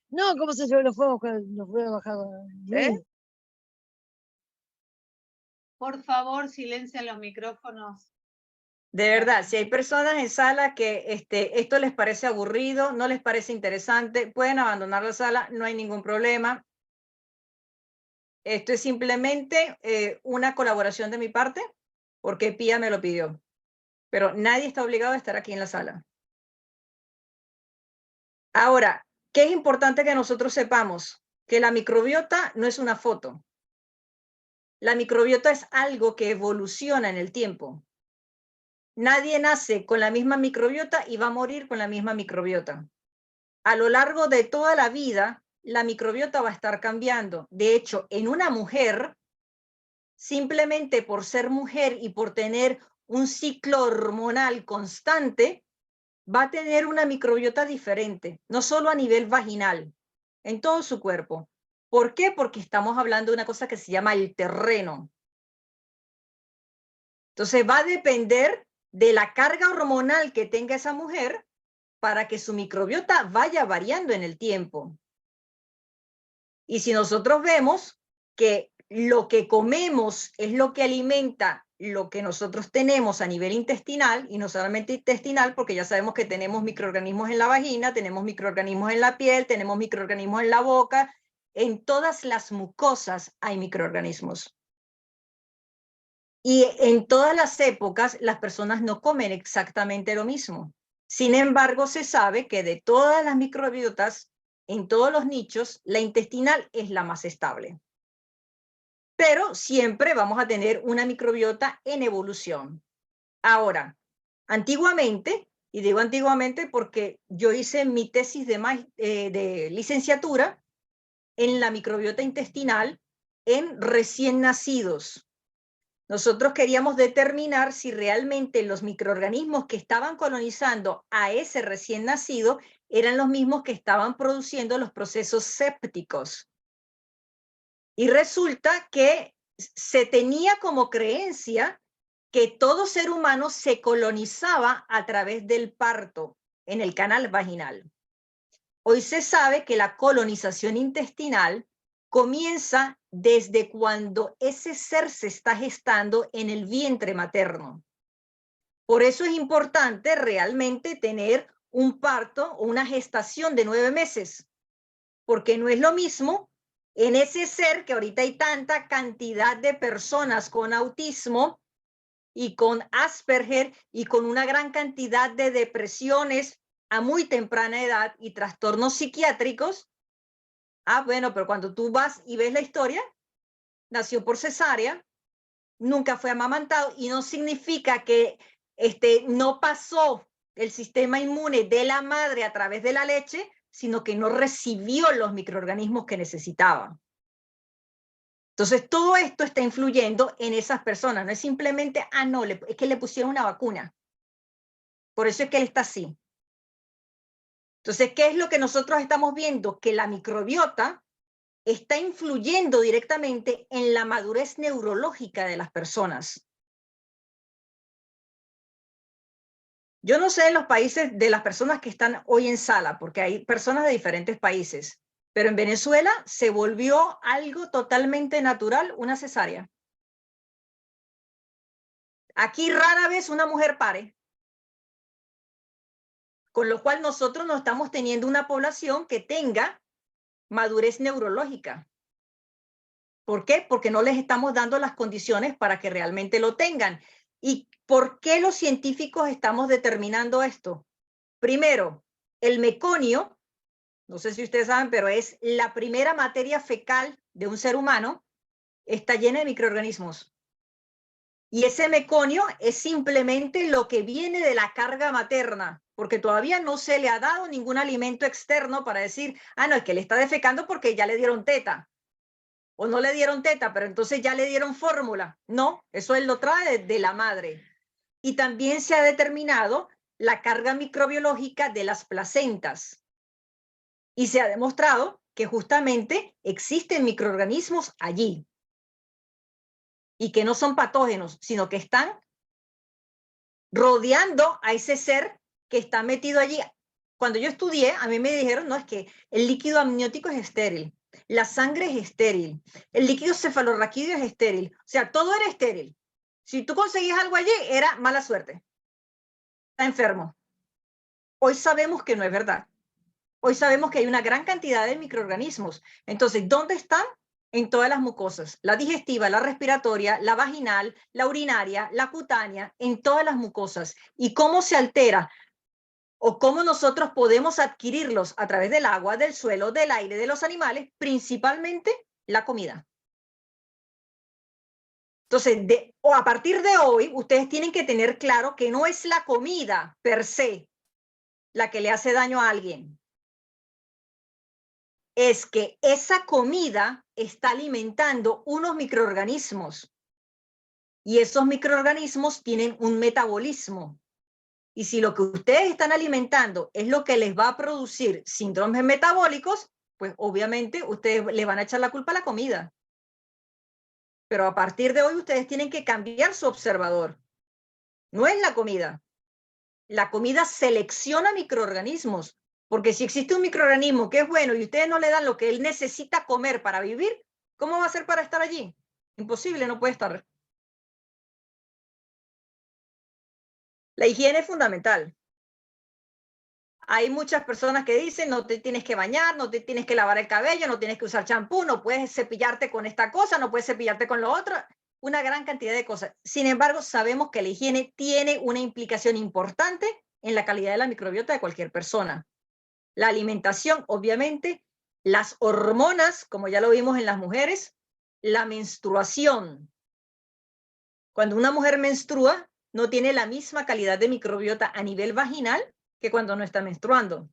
No, ¿cómo se llevó los fuegos bajados? Por favor, silencian los micrófonos. De verdad, si hay personas en sala que esto les parece aburrido, no les parece interesante, pueden abandonar la sala, no hay ningún problema. Esto es simplemente una colaboración de mi parte, porque Pía me lo pidió. Pero nadie está obligado a estar aquí en la sala. Ahora, ¿qué es importante que nosotros sepamos? Que la microbiota no es una foto. La microbiota es algo que evoluciona en el tiempo. Nadie nace con la misma microbiota y va a morir con la misma microbiota. A lo largo de toda la vida, la microbiota va a estar cambiando. De hecho, en una mujer, simplemente por ser mujer y por tener un ciclo hormonal constante, va a tener una microbiota diferente, no solo a nivel vaginal, en todo su cuerpo. ¿Por qué? Porque estamos hablando de una cosa que se llama el terreno. Entonces va a depender de la carga hormonal que tenga esa mujer para que su microbiota vaya variando en el tiempo. Y si nosotros vemos que lo que comemos es lo que alimenta lo que nosotros tenemos a nivel intestinal, y no solamente intestinal, porque ya sabemos que tenemos microorganismos en la vagina, tenemos microorganismos en la piel, tenemos microorganismos en la boca, en todas las mucosas hay microorganismos. Y en todas las épocas las personas no comen exactamente lo mismo. Sin embargo, se sabe que de todas las microbiotas, en todos los nichos, la intestinal es la más estable. Pero siempre vamos a tener una microbiota en evolución. Ahora, antiguamente, y digo antiguamente porque yo hice mi tesis de licenciatura en la microbiota intestinal en recién nacidos. Nosotros queríamos determinar si realmente los microorganismos que estaban colonizando a ese recién nacido eran los mismos que estaban produciendo los procesos sépticos. Y resulta que se tenía como creencia que todo ser humano se colonizaba a través del parto en el canal vaginal. Hoy se sabe que la colonización intestinal comienza desde cuando ese ser se está gestando en el vientre materno. Por eso es importante realmente tener un parto o una gestación de 9 meses, porque no es lo mismo en ese ser que ahorita hay tanta cantidad de personas con autismo y con Asperger y con una gran cantidad de depresiones a muy temprana edad y trastornos psiquiátricos. Ah, bueno, pero cuando tú vas y ves la historia, nació por cesárea, nunca fue amamantado y no significa que no pasó el sistema inmune de la madre a través de la leche, sino que no recibió los microorganismos que necesitaba. Entonces, todo esto está influyendo en esas personas. No es simplemente, no, es que le pusieron una vacuna. Por eso es que él está así. Entonces, ¿qué es lo que nosotros estamos viendo? Que la microbiota está influyendo directamente en la madurez neurológica de las personas. Yo no sé en los países de las personas que están hoy en sala, porque hay personas de diferentes países, pero en Venezuela se volvió algo totalmente natural una cesárea. Aquí rara vez una mujer pare, con lo cual nosotros no estamos teniendo una población que tenga madurez neurológica. ¿Por qué? Porque no les estamos dando las condiciones para que realmente lo tengan. ¿Y por qué los científicos estamos determinando esto? Primero, el meconio, no sé si ustedes saben, pero es la primera materia fecal de un ser humano, está llena de microorganismos. Y ese meconio es simplemente lo que viene de la carga materna, porque todavía no se le ha dado ningún alimento externo para decir, no, es que le está defecando porque ya le dieron teta. O no le dieron teta, pero entonces ya le dieron fórmula. No, eso él lo trae de la madre. Y también se ha determinado la carga microbiológica de las placentas. Y se ha demostrado que justamente existen microorganismos allí. Y que no son patógenos, sino que están rodeando a ese ser que está metido allí. Cuando yo estudié, a mí me dijeron, no, es que el líquido amniótico es estéril. La sangre es estéril, el líquido cefalorraquídeo es estéril, o sea, todo era estéril. Si tú conseguías algo allí, era mala suerte. Está enfermo. Hoy sabemos que no es verdad. Hoy sabemos que hay una gran cantidad de microorganismos. Entonces, ¿dónde están? En todas las mucosas. La digestiva, la respiratoria, la vaginal, la urinaria, la cutánea, en todas las mucosas. ¿Y cómo se altera? O cómo nosotros podemos adquirirlos a través del agua, del suelo, del aire, de los animales, principalmente la comida. Entonces, a partir de hoy, ustedes tienen que tener claro que no es la comida per se la que le hace daño a alguien. Es que esa comida está alimentando unos microorganismos. Y esos microorganismos tienen un metabolismo. Y si lo que ustedes están alimentando es lo que les va a producir síndromes metabólicos, pues obviamente ustedes le van a echar la culpa a la comida. Pero a partir de hoy ustedes tienen que cambiar su observador. No es la comida. La comida selecciona microorganismos, porque si existe un microorganismo que es bueno y ustedes no le dan lo que él necesita comer para vivir, ¿cómo va a ser para estar allí? Imposible, no puede estar. La higiene es fundamental. Hay muchas personas que dicen no te tienes que bañar, no te tienes que lavar el cabello, no tienes que usar champú, no puedes cepillarte con esta cosa, no puedes cepillarte con lo otro, una gran cantidad de cosas. Sin embargo, sabemos que la higiene tiene una implicación importante en la calidad de la microbiota de cualquier persona. La alimentación, obviamente, las hormonas, como ya lo vimos en las mujeres, la menstruación. Cuando una mujer menstrua, no tiene la misma calidad de microbiota a nivel vaginal que cuando no está menstruando.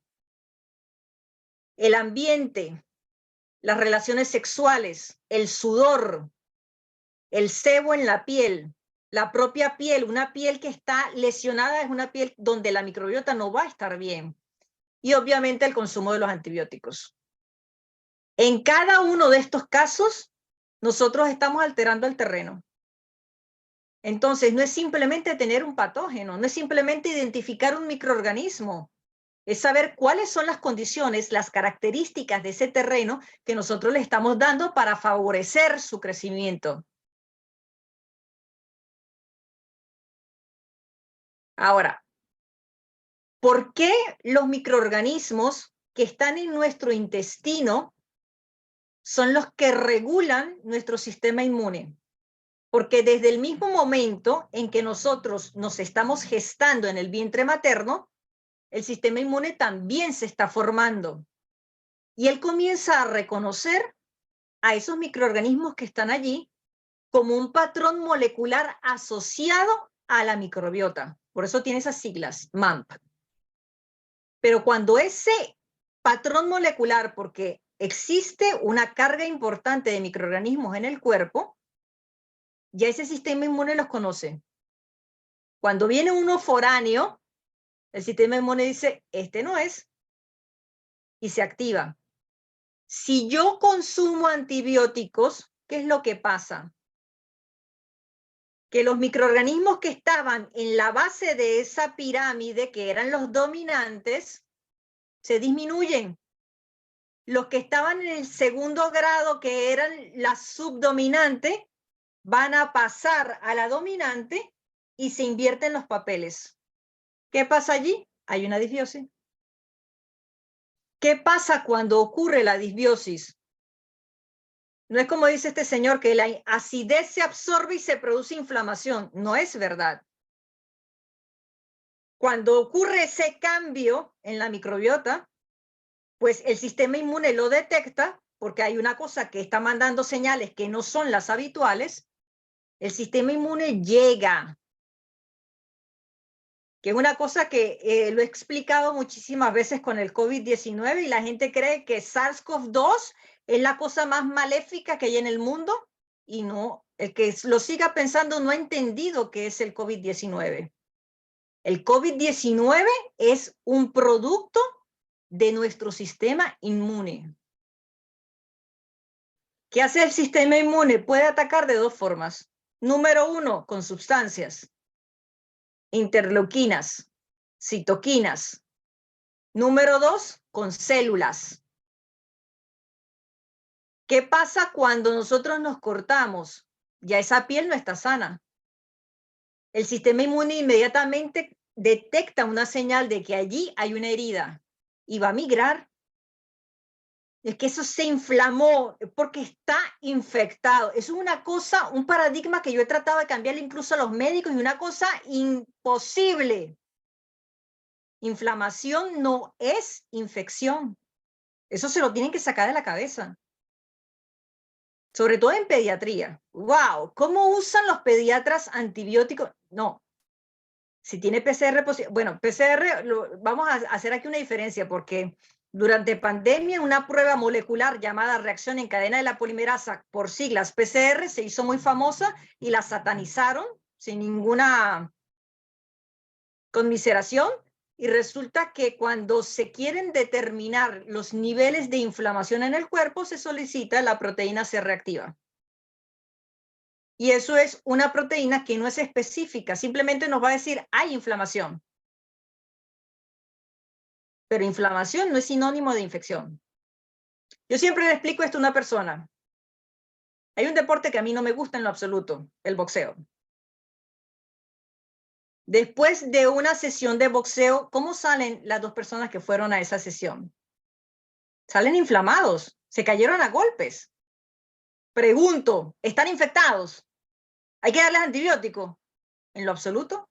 El ambiente, las relaciones sexuales, el sudor, el sebo en la piel, la propia piel, una piel que está lesionada es una piel donde la microbiota no va a estar bien. Y obviamente el consumo de los antibióticos. En cada uno de estos casos, nosotros estamos alterando el terreno. Entonces, no es simplemente tener un patógeno, no es simplemente identificar un microorganismo, es saber cuáles son las condiciones, las características de ese terreno que nosotros le estamos dando para favorecer su crecimiento. Ahora, ¿por qué los microorganismos que están en nuestro intestino son los que regulan nuestro sistema inmune? Porque desde el mismo momento en que nosotros nos estamos gestando en el vientre materno, el sistema inmune también se está formando. Y él comienza a reconocer a esos microorganismos que están allí como un patrón molecular asociado a la microbiota. Por eso tiene esas siglas, MAMP. Pero cuando ese patrón molecular, porque existe una carga importante de microorganismos en el cuerpo, ya ese sistema inmune los conoce. Cuando viene uno foráneo, el sistema inmune dice, este no es, y se activa. Si yo consumo antibióticos, ¿qué es lo que pasa? Que los microorganismos que estaban en la base de esa pirámide, que eran los dominantes, se disminuyen. Los que estaban en el segundo grado, que eran la subdominante, van a pasar a la dominante y se invierten los papeles. ¿Qué pasa allí? Hay una disbiosis. ¿Qué pasa cuando ocurre la disbiosis? No es como dice este señor que la acidez se absorbe y se produce inflamación. No es verdad. Cuando ocurre ese cambio en la microbiota, pues el sistema inmune lo detecta porque hay una cosa que está mandando señales que no son las habituales. El sistema inmune llega, que es una cosa que lo he explicado muchísimas veces con el COVID-19 y la gente cree que SARS-CoV-2 es la cosa más maléfica que hay en el mundo y no, el que lo siga pensando no ha entendido qué es el COVID-19. El COVID-19 es un producto de nuestro sistema inmune. ¿Qué hace el sistema inmune? Puede atacar de dos formas. Número uno, con sustancias, interleuquinas, citoquinas. Número dos, con células. ¿Qué pasa cuando nosotros nos cortamos? Ya esa piel no está sana. El sistema inmune inmediatamente detecta una señal de que allí hay una herida y va a migrar. Es que eso se inflamó porque está infectado. Eso es una cosa, un paradigma que yo he tratado de cambiar incluso a los médicos y una cosa imposible. Inflamación no es infección. Eso se lo tienen que sacar de la cabeza. Sobre todo en pediatría. ¡Wow! ¿Cómo usan los pediatras antibióticos? No. Si tiene PCR positivo. Bueno, PCR, vamos a hacer aquí una diferencia porque durante pandemia una prueba molecular llamada reacción en cadena de la polimerasa, por siglas PCR, se hizo muy famosa y la satanizaron sin ninguna conmiseración. Y resulta que cuando se quieren determinar los niveles de inflamación en el cuerpo, se solicita la proteína C reactiva. Y eso es una proteína que no es específica, simplemente nos va a decir, hay inflamación. Pero inflamación no es sinónimo de infección. Yo siempre le explico esto a una persona. Hay un deporte que a mí no me gusta en lo absoluto, el boxeo. Después de una sesión de boxeo, ¿cómo salen las dos personas que fueron a esa sesión? Salen inflamados, se cayeron a golpes. Pregunto, ¿están infectados? ¿Hay que darles antibiótico? En lo absoluto.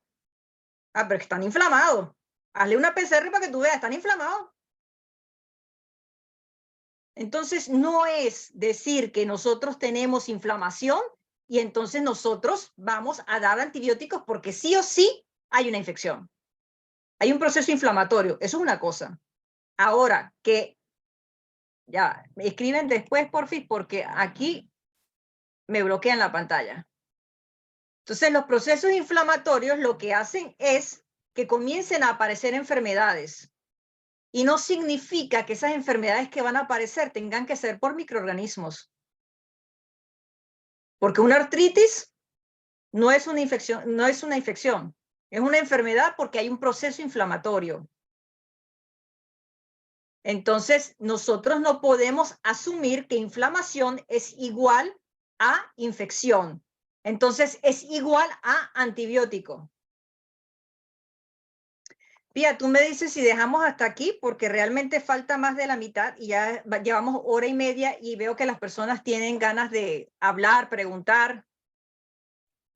Ah, pero están inflamados. Hazle una PCR para que tú veas, están inflamados. Entonces, no es decir que nosotros tenemos inflamación y entonces nosotros vamos a dar antibióticos porque sí o sí hay una infección. Hay un proceso inflamatorio, eso es una cosa. Ahora, que ya, me escriben después, porfis, porque aquí me bloquean la pantalla. Entonces, los procesos inflamatorios lo que hacen es que comiencen a aparecer enfermedades. Y no significa que esas enfermedades que van a aparecer tengan que ser por microorganismos. Porque una artritis no es una infección, es una enfermedad porque hay un proceso inflamatorio. Entonces, nosotros no podemos asumir que inflamación es igual a infección. Entonces, es igual a antibiótico. Pía, tú me dices si dejamos hasta aquí, porque realmente falta más de la mitad y ya llevamos hora y media y veo que las personas tienen ganas de hablar, preguntar.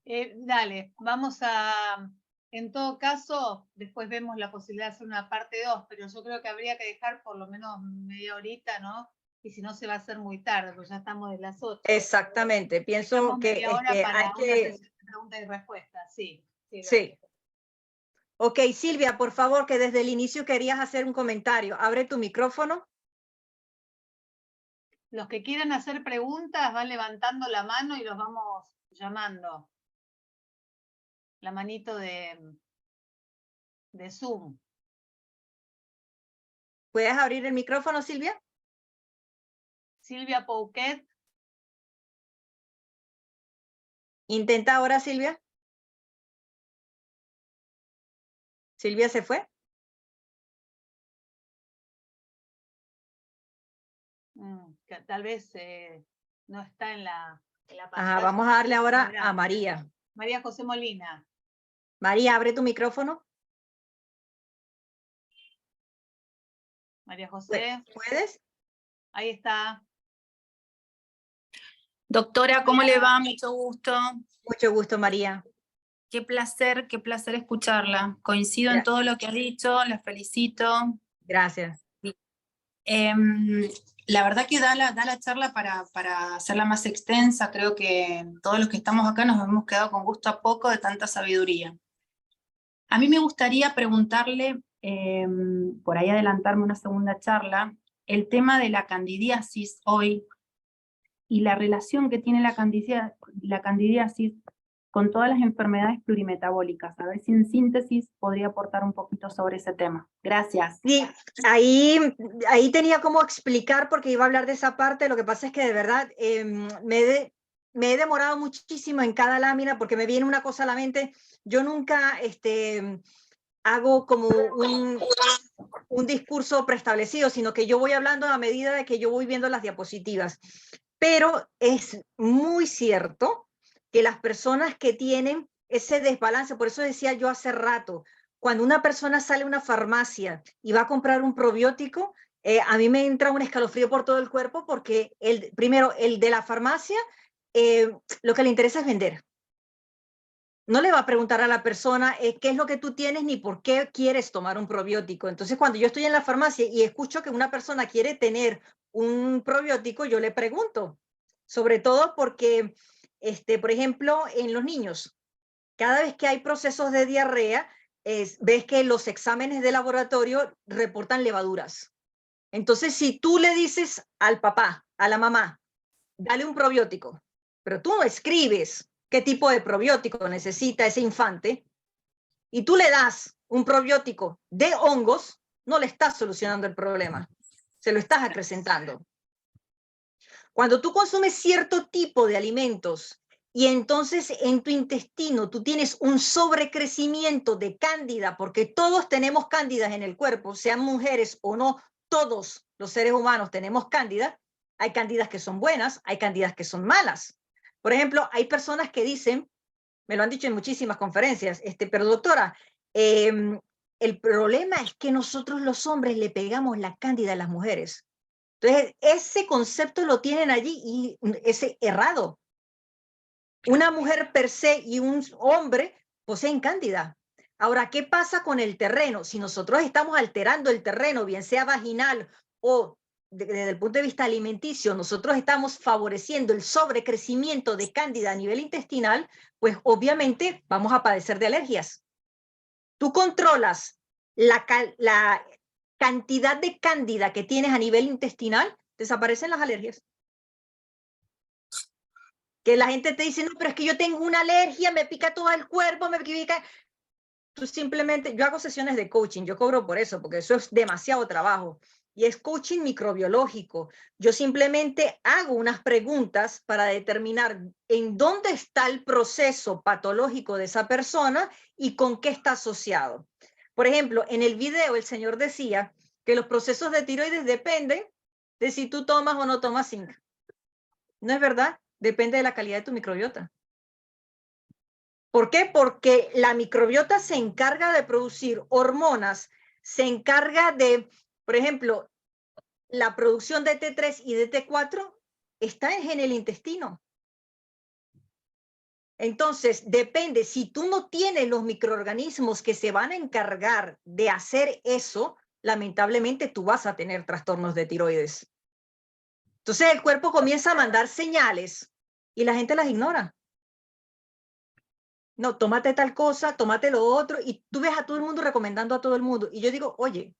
Dale, vamos a, en todo caso, después vemos la posibilidad de hacer una parte 2, pero yo creo que habría que dejar por lo menos media horita, ¿no? Y si no se va a hacer muy tarde, pues ya estamos de las 8. Exactamente, pienso Dejamos que media hora para hay una que... sesión de preguntas y respuestas, sí. Sí. Ok, Silvia, por favor, que desde el inicio querías hacer un comentario. Abre tu micrófono. Los que quieran hacer preguntas van levantando la mano y los vamos llamando. La manito de Zoom. ¿Puedes abrir el micrófono, Silvia? Silvia Pouquet. Intenta ahora, Silvia. ¿Silvia se fue? Que tal vez no está en la pantalla. Ajá, vamos a darle ahora a María. María José Molina. María, abre tu micrófono. María José. ¿Puedes? Ahí está. Doctora, ¿cómo le va? Mucho gusto. Mucho gusto, María. Qué placer escucharla. Coincido en todo lo que ha dicho, la felicito. Gracias. La verdad que da la charla para hacerla más extensa. Creo que todos los que estamos acá nos hemos quedado con gusto a poco de tanta sabiduría. A mí me gustaría preguntarle, por ahí adelantarme una segunda charla, el tema de la candidiasis hoy y la relación que tiene la candidiasis con todas las enfermedades plurimetabólicas. A ver si en síntesis podría aportar un poquito sobre ese tema. Gracias. Sí, ahí tenía cómo explicar porque iba a hablar de esa parte. Lo que pasa es que de verdad me he demorado muchísimo en cada lámina porque me viene una cosa a la mente. Yo nunca hago como un discurso preestablecido, sino que yo voy hablando a medida de que yo voy viendo las diapositivas. Pero es muy cierto que las personas que tienen ese desbalance, por eso decía yo hace rato, cuando una persona sale a una farmacia y va a comprar un probiótico, a mí me entra un escalofrío por todo el cuerpo porque primero, el de la farmacia, lo que le interesa es vender. No le va a preguntar a la persona qué es lo que tú tienes ni por qué quieres tomar un probiótico. Entonces, cuando yo estoy en la farmacia y escucho que una persona quiere tener un probiótico, yo le pregunto, sobre todo porque, por ejemplo, en los niños, cada vez que hay procesos de diarrea, ves que los exámenes de laboratorio reportan levaduras. Entonces, si tú le dices al papá, a la mamá, dale un probiótico, pero tú no escribes qué tipo de probiótico necesita ese infante, y tú le das un probiótico de hongos, no le estás solucionando el problema, se lo estás acrecentando. Cuando tú consumes cierto tipo de alimentos y entonces en tu intestino tú tienes un sobrecrecimiento de cándida, porque todos tenemos cándidas en el cuerpo, sean mujeres o no, todos los seres humanos tenemos cándida. Hay cándidas que son buenas, hay cándidas que son malas. Por ejemplo, hay personas que dicen, me lo han dicho en muchísimas conferencias, pero doctora, el problema es que nosotros los hombres le pegamos la cándida a las mujeres. Entonces, ese concepto lo tienen allí y es errado. Una mujer per se y un hombre poseen cándida. Ahora, ¿qué pasa con el terreno? Si nosotros estamos alterando el terreno, bien sea vaginal o desde el punto de vista alimenticio, nosotros estamos favoreciendo el sobrecrecimiento de cándida a nivel intestinal, pues obviamente vamos a padecer de alergias. Tú controlas la cantidad de cándida que tienes a nivel intestinal, desaparecen las alergias. Que la gente te dice, no, pero es que yo tengo una alergia, me pica todo el cuerpo, me pica. Tú simplemente, yo hago sesiones de coaching, yo cobro por eso, porque eso es demasiado trabajo. Y es coaching microbiológico. Yo simplemente hago unas preguntas para determinar en dónde está el proceso patológico de esa persona y con qué está asociado. Por ejemplo, en el video el señor decía que los procesos de tiroides dependen de si tú tomas o no tomas zinc. ¿No es verdad? Depende de la calidad de tu microbiota. ¿Por qué? Porque la microbiota se encarga de producir hormonas, se encarga de, por ejemplo, la producción de T3 y de T4 está en el intestino. Entonces, depende, si tú no tienes los microorganismos que se van a encargar de hacer eso, lamentablemente tú vas a tener trastornos de tiroides. Entonces el cuerpo comienza a mandar señales y la gente las ignora. No, tómate tal cosa, tómate lo otro, y tú ves a todo el mundo recomendando a todo el mundo. Y yo digo, oye,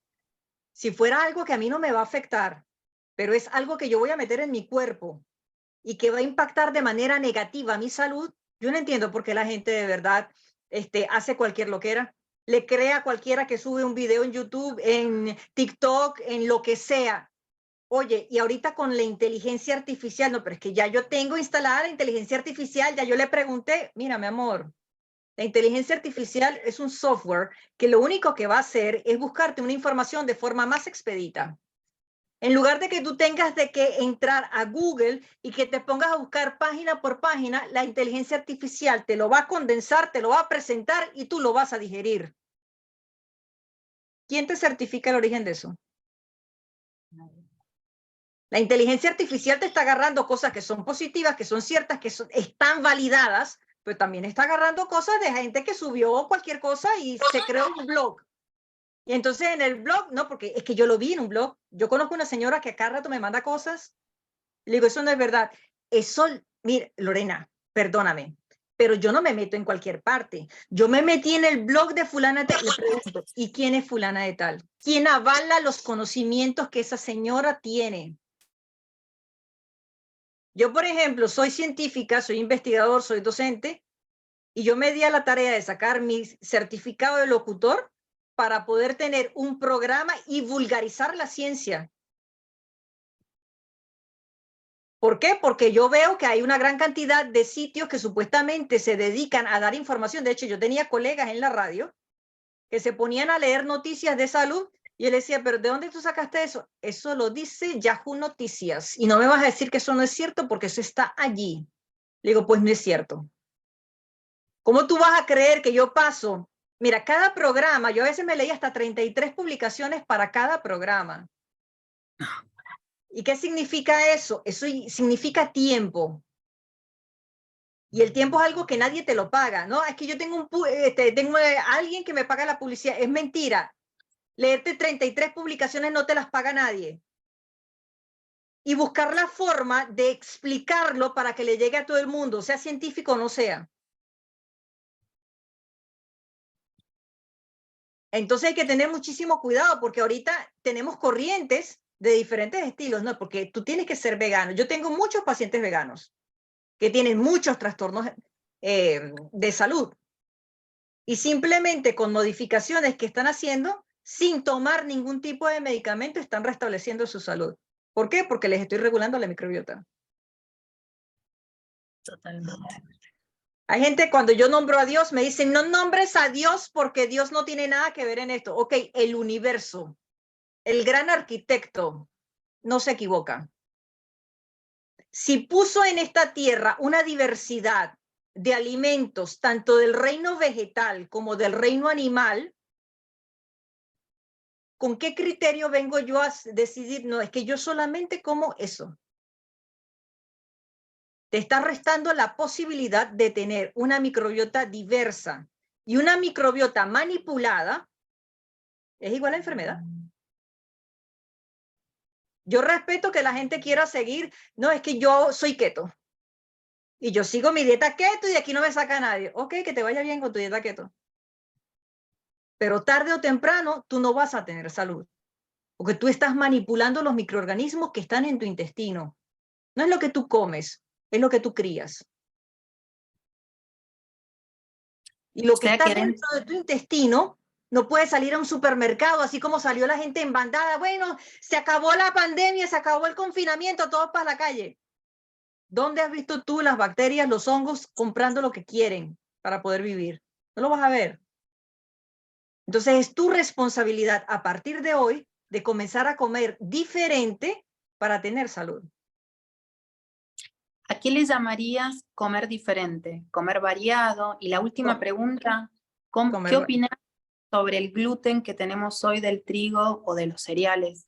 si fuera algo que a mí no me va a afectar, pero es algo que yo voy a meter en mi cuerpo y que va a impactar de manera negativa a mi salud, yo no entiendo por qué la gente de verdad hace cualquier loquera. Le crea a cualquiera que sube un video en YouTube, en TikTok, en lo que sea. Oye, y ahorita con la inteligencia artificial, no, pero es que ya yo tengo instalada la inteligencia artificial, ya yo le pregunté, mira, mi amor, la inteligencia artificial es un software que lo único que va a hacer es buscarte una información de forma más expedita. En lugar de que tú tengas de que entrar a Google y que te pongas a buscar página por página, la inteligencia artificial te lo va a condensar, te lo va a presentar y tú lo vas a digerir. ¿Quién te certifica el origen de eso? La inteligencia artificial te está agarrando cosas que son positivas, que son ciertas, que están validadas, pero también está agarrando cosas de gente que subió cualquier cosa y se creó un blog. Y entonces en el blog, no, porque es que yo lo vi en un blog. Yo conozco una señora que a cada rato me manda cosas. Le digo, eso no es verdad. Eso, mire, Lorena, perdóname, pero yo no me meto en cualquier parte. Yo me metí en el blog de fulana de tal. Le pregunto, ¿y quién es fulana de tal? ¿Quién avala los conocimientos que esa señora tiene? Yo, por ejemplo, soy científica, soy investigador, soy docente, y yo me di a la tarea de sacar mi certificado de locutor para poder tener un programa y vulgarizar la ciencia. ¿Por qué? Porque yo veo que hay una gran cantidad de sitios que supuestamente se dedican a dar información. De hecho, yo tenía colegas en la radio que se ponían a leer noticias de salud y él decía, pero ¿de dónde tú sacaste eso? Eso lo dice Yahoo Noticias y no me vas a decir que eso no es cierto porque eso está allí. Le digo, pues no es cierto. ¿Cómo tú vas a creer que yo paso? Mira, cada programa, yo a veces me leí hasta 33 publicaciones para cada programa. ¿Y qué significa eso? Eso significa tiempo. Y el tiempo es algo que nadie te lo paga, ¿no? Es que yo tengo alguien que me paga la publicidad. Es mentira. Leerte 33 publicaciones no te las paga nadie. Y buscar la forma de explicarlo para que le llegue a todo el mundo, sea científico o no sea. Entonces hay que tener muchísimo cuidado porque ahorita tenemos corrientes de diferentes estilos, ¿no? Porque tú tienes que ser vegano. Yo tengo muchos pacientes veganos que tienen muchos trastornos de salud y simplemente con modificaciones que están haciendo sin tomar ningún tipo de medicamento están restableciendo su salud. ¿Por qué? Porque les estoy regulando la microbiota. Totalmente. Hay gente, cuando yo nombro a Dios, me dicen, no nombres a Dios porque Dios no tiene nada que ver en esto. Ok, el universo, el gran arquitecto, no se equivoca. Si puso en esta tierra una diversidad de alimentos, tanto del reino vegetal como del reino animal, ¿con qué criterio vengo yo a decidir? No, es que yo solamente como eso. Te está restando la posibilidad de tener una microbiota diversa, y una microbiota manipulada es igual a enfermedad. Yo respeto que la gente quiera seguir, no, es que yo soy keto y yo sigo mi dieta keto y de aquí no me saca nadie. Ok, que te vaya bien con tu dieta keto. Pero tarde o temprano tú no vas a tener salud, porque tú estás manipulando los microorganismos que están en tu intestino. No es lo que tú comes, es lo que tú crías. Y lo que sea está que dentro de tu intestino no puede salir a un supermercado, así como salió la gente en bandada. Bueno, se acabó la pandemia, se acabó el confinamiento, todos para la calle. ¿Dónde has visto tú las bacterias, los hongos comprando lo que quieren para poder vivir? No lo vas a ver. Entonces es tu responsabilidad a partir de hoy de comenzar a comer diferente para tener salud. ¿A qué le llamarías comer diferente? ¿Comer variado? Y la última pregunta, ¿qué opinas sobre el gluten que tenemos hoy del trigo o de los cereales?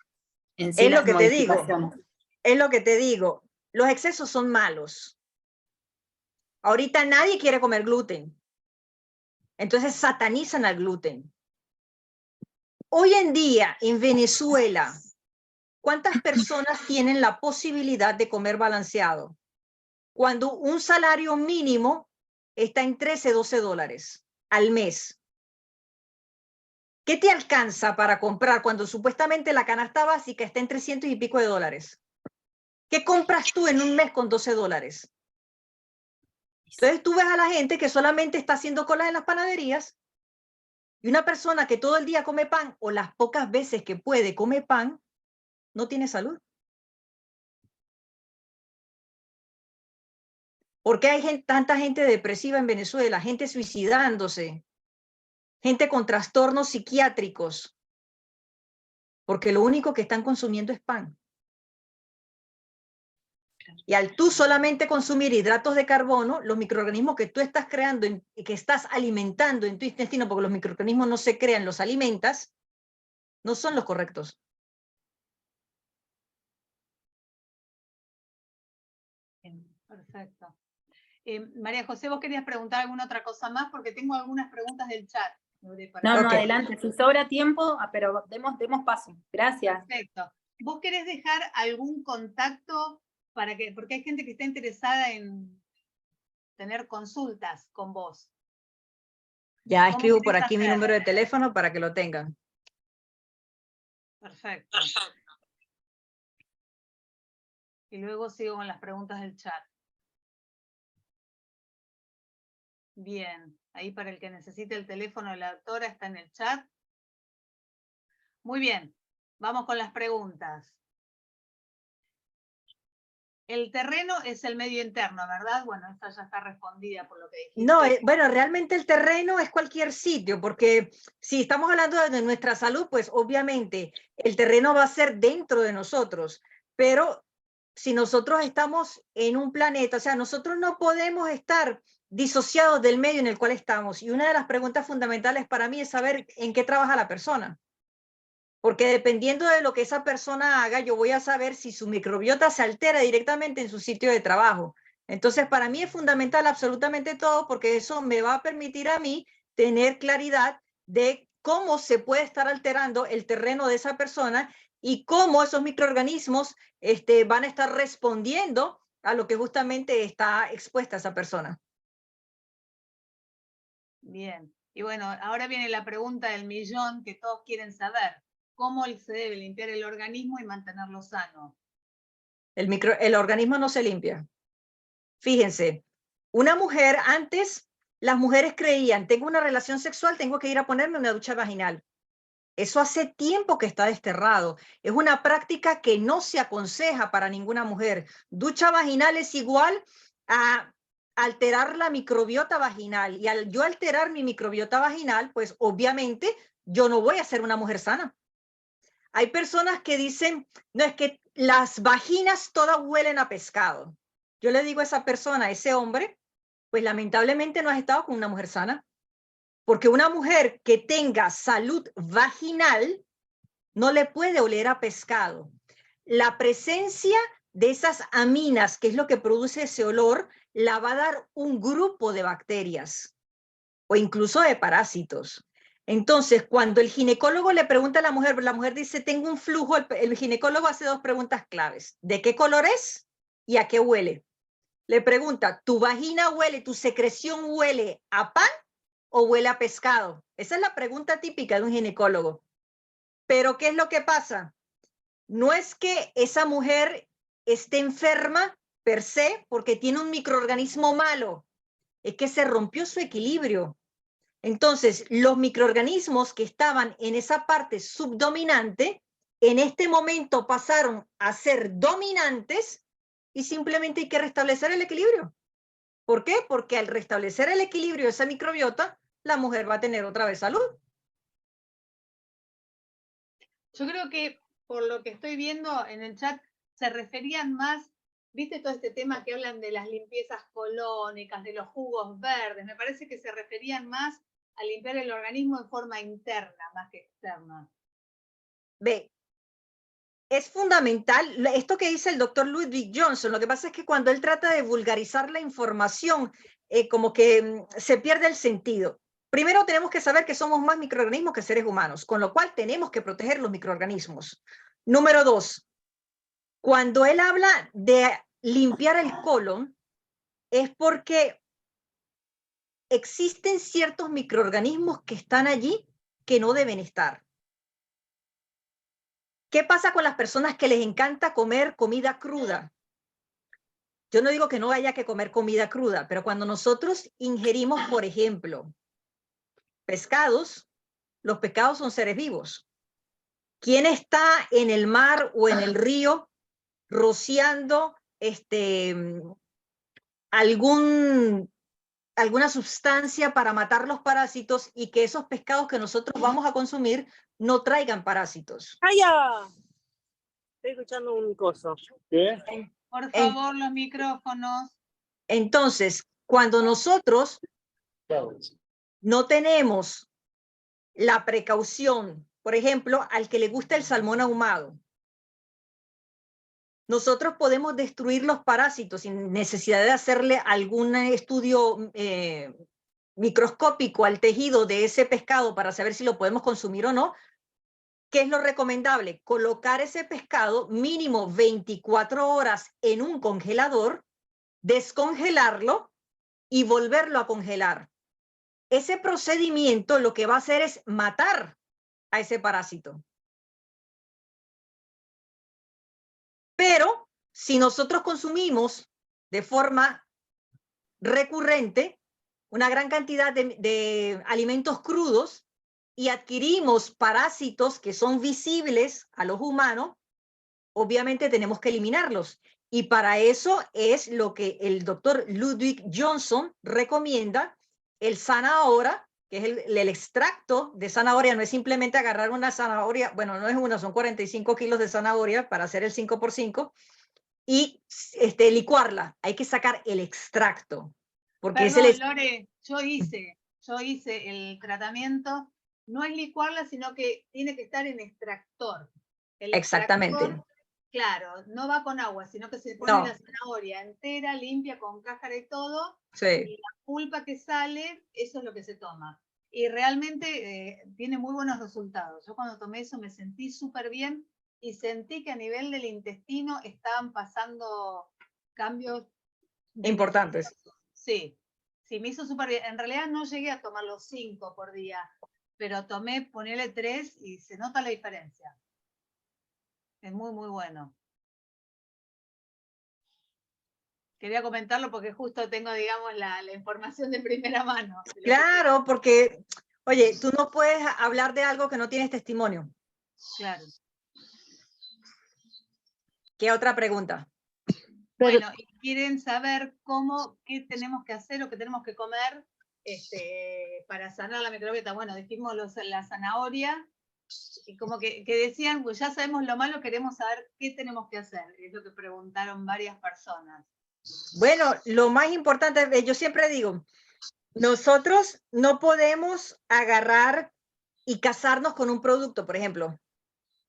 En sí, Es lo las que te digo. modificaciones. Es lo que te digo. Los excesos son malos. Ahorita nadie quiere comer gluten. Entonces satanizan al gluten. Hoy en día en Venezuela, ¿cuántas personas tienen la posibilidad de comer balanceado? Cuando un salario mínimo está en 13, 12 dólares al mes. ¿Qué te alcanza para comprar cuando supuestamente la canasta básica está en 300 y pico de dólares? ¿Qué compras tú en un mes con 12 dólares? Entonces tú ves a la gente que solamente está haciendo colas en las panaderías, y una persona que todo el día come pan, o las pocas veces que puede come pan, no tiene salud. ¿Por qué hay tanta gente depresiva en Venezuela? Gente suicidándose, gente con trastornos psiquiátricos, porque lo único que están consumiendo es pan. Y al tú solamente consumir hidratos de carbono, los microorganismos que tú estás creando, que estás alimentando en tu intestino, porque los microorganismos no se crean, los alimentas, no son los correctos. Bien, perfecto. María José, ¿vos querías preguntar alguna otra cosa más? Porque tengo algunas preguntas del chat. No, Ok. adelante. Si sobra tiempo, pero demos paso. Gracias. Perfecto. ¿Vos querés dejar algún contacto porque hay gente que está interesada en tener consultas con vos? Ya ¿Cómo escribo por querés aquí mi hacer? número de teléfono para que lo tengan. Perfecto. Y luego sigo con las preguntas del chat. Bien, ahí para el que necesite el teléfono de la doctora está en el chat. Muy bien, vamos con las preguntas. El terreno es el medio interno, ¿verdad? Bueno, esta ya está respondida por lo que dijiste. No, bueno, realmente el terreno es cualquier sitio, porque si estamos hablando de nuestra salud, pues obviamente el terreno va a ser dentro de nosotros, pero si nosotros estamos en un planeta, o sea, nosotros no podemos estar disociados del medio en el cual estamos. Y una de las preguntas fundamentales para mí es saber en qué trabaja la persona. Porque dependiendo de lo que esa persona haga, yo voy a saber si su microbiota se altera directamente en su sitio de trabajo. Entonces, para mí es fundamental absolutamente todo, porque eso me va a permitir a mí tener claridad de cómo se puede estar alterando el terreno de esa persona y cómo esos microorganismos van a estar respondiendo a lo que justamente está expuesta esa persona. Bien. Y bueno, ahora viene la pregunta del millón que todos quieren saber. ¿Cómo se debe limpiar el organismo y mantenerlo sano? El organismo no se limpia. Fíjense, una mujer antes, las mujeres creían, tengo una relación sexual, tengo que ir a ponerme una ducha vaginal. Eso hace tiempo que está desterrado. Es una práctica que no se aconseja para ninguna mujer. Ducha vaginal es igual a alterar la microbiota vaginal. Y al yo alterar mi microbiota vaginal, pues obviamente yo no voy a ser una mujer sana. Hay personas que dicen, no, es que las vaginas todas huelen a pescado. Yo le digo a esa persona, a ese hombre, Pues lamentablemente no has estado con una mujer sana, porque una mujer que tenga salud vaginal no le puede oler a pescado. La presencia de esas aminas, que es lo que produce ese olor, la va a dar un grupo de bacterias o incluso de parásitos. Entonces, cuando el ginecólogo le pregunta a la mujer dice, tengo un flujo, el ginecólogo hace dos preguntas claves. ¿De qué color es y a qué huele? Le pregunta, ¿tu vagina huele, tu secreción huele a pan o huele a pescado? Esa es la pregunta típica de un ginecólogo. Pero ¿qué es lo que pasa? No es que esa mujer esté enferma per se porque tiene un microorganismo malo, es que se rompió su equilibrio. Entonces, los microorganismos que estaban en esa parte subdominante, en este momento pasaron a ser dominantes y simplemente hay que restablecer el equilibrio. ¿Por qué? Porque al restablecer el equilibrio de esa microbiota, la mujer va a tener otra vez salud. Yo creo que por lo que estoy viendo en el chat, se referían más, viste todo este tema que hablan de las limpiezas colónicas, de los jugos verdes, me parece que se referían más a limpiar el organismo de forma interna más que externa. Ve, es fundamental esto que dice el doctor Ludwig Johnson. Lo que pasa es que cuando él trata de vulgarizar la información, como que se pierde el sentido. Primero tenemos que saber que somos más microorganismos que seres humanos, con lo cual tenemos que proteger los microorganismos. Número 2, cuando él habla de limpiar el colon, es porque existen ciertos microorganismos que están allí que no deben estar. ¿Qué pasa con las personas que les encanta comer comida cruda? Yo no digo que no haya que comer comida cruda, pero cuando nosotros ingerimos, por ejemplo, pescados, los pescados son seres vivos. ¿Quién está en el mar o en el río rociando alguna sustancia para matar los parásitos y que esos pescados que nosotros vamos a consumir no traigan parásitos? ¡Calla! Estoy escuchando un coso. ¿Qué? Por favor, los micrófonos. Entonces, cuando nosotros no tenemos la precaución, por ejemplo, al que le gusta el salmón ahumado, nosotros podemos destruir los parásitos sin necesidad de hacerle algún estudio microscópico al tejido de ese pescado para saber si lo podemos consumir o no. ¿Qué es lo recomendable? Colocar ese pescado mínimo 24 horas en un congelador, descongelarlo y volverlo a congelar. Ese procedimiento lo que va a hacer es matar a ese parásito. Pero si nosotros consumimos de forma recurrente una gran cantidad de alimentos crudos y adquirimos parásitos que son visibles a los humanos, obviamente tenemos que eliminarlos. Y para eso es lo que el doctor Ludwig Johnson recomienda, el Sana-Hora, que es el extracto de zanahoria. No es simplemente agarrar una zanahoria, bueno, no es una, son 45 kilos de zanahoria para hacer el 5×5 y licuarla. Hay que sacar el extracto. Porque Perdón, es Lore, yo hice el tratamiento, no es licuarla, sino que tiene que estar en extractor. El Exactamente. extractor, claro, no va con agua, sino que se pone la zanahoria entera, limpia, con cáscara y todo, Sí. y la pulpa que sale, eso es lo que se toma. Y realmente tiene muy buenos resultados. Yo cuando tomé eso me sentí súper bien y sentí que a nivel del intestino estaban pasando cambios Importantes. Sí, sí, me hizo súper bien. En realidad no llegué a tomar los 5 por día, pero tomé, ponele 3 y se nota la diferencia. Es muy, muy bueno. Quería comentarlo porque justo tengo, digamos, la información de primera mano. Claro, porque, oye, tú no puedes hablar de algo que no tienes testimonio. Claro. ¿Qué otra pregunta? Bueno, y quieren saber qué tenemos que hacer o qué tenemos que comer para sanar la microbiota. Bueno, dijimos la zanahoria, y como que decían, pues ya sabemos lo malo, queremos saber qué tenemos que hacer. Es lo que preguntaron varias personas. Bueno, lo más importante, yo siempre digo, nosotros no podemos agarrar y casarnos con un producto, por ejemplo.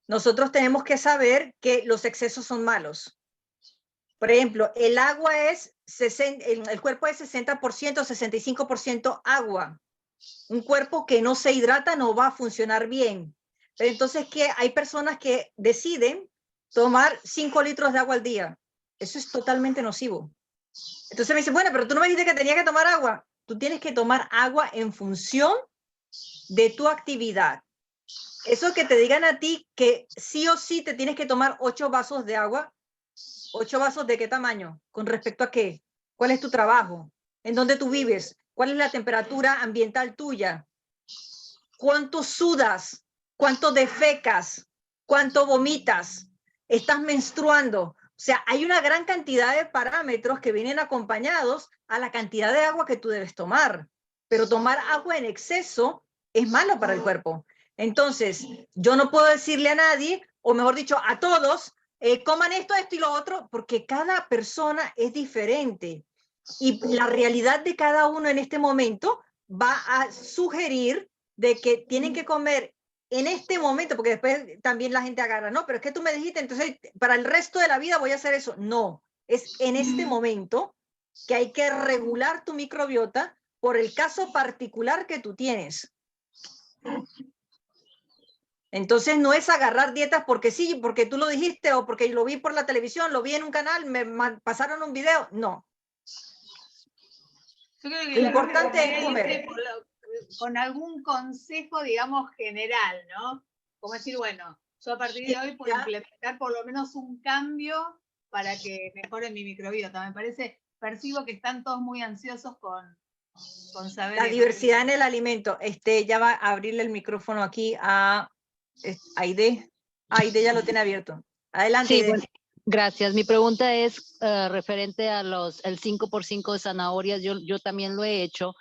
Nosotros tenemos que saber que los excesos son malos. Por ejemplo, el agua es 60, el cuerpo es 60%, 65% agua. Un cuerpo que no se hidrata no va a funcionar bien. Pero entonces, ¿qué? Hay personas que deciden tomar 5 litros de agua al día. Eso es totalmente nocivo. Entonces me dice, bueno, pero tú no me dijiste que tenía que tomar agua. Tú tienes que tomar agua en función de tu actividad. Eso que te digan a ti que sí o sí te tienes que tomar 8 vasos de agua. ¿8 vasos de qué tamaño? ¿Con respecto a qué? ¿Cuál es tu trabajo? ¿En dónde tú vives? ¿Cuál es la temperatura ambiental tuya? ¿Cuánto sudas? ¿Cuánto defecas? ¿Cuánto vomitas? ¿Estás menstruando? O sea, hay una gran cantidad de parámetros que vienen acompañados a la cantidad de agua que tú debes tomar. Pero tomar agua en exceso es malo para el cuerpo. Entonces, yo no puedo decirle a nadie, o mejor dicho, a todos, coman esto, esto y lo otro, porque cada persona es diferente. Y la realidad de cada uno en este momento va a sugerir de que tienen que comer en este momento, porque después también la gente agarra, no, pero es que tú me dijiste, entonces para el resto de la vida voy a hacer eso. No, es en este momento que hay que regular tu microbiota por el caso particular que tú tienes. Entonces no es agarrar dietas porque sí, porque tú lo dijiste o porque lo vi por la televisión, lo vi en un canal, me pasaron un video. No. Yo creo que Lo importante es comer. con algún consejo, digamos, general, ¿no? Como decir, bueno, yo a partir de hoy puedo implementar por lo menos un cambio para que mejore mi microbiota. Me parece, percibo que están todos muy ansiosos con saber La eso. diversidad en el alimento. Ya va a abrirle el micrófono aquí a Aide. Aide ya lo tiene abierto. Adelante, Sí, Aide. bueno, gracias. Mi pregunta es referente a el 5x5 de zanahorias. Yo también lo he hecho,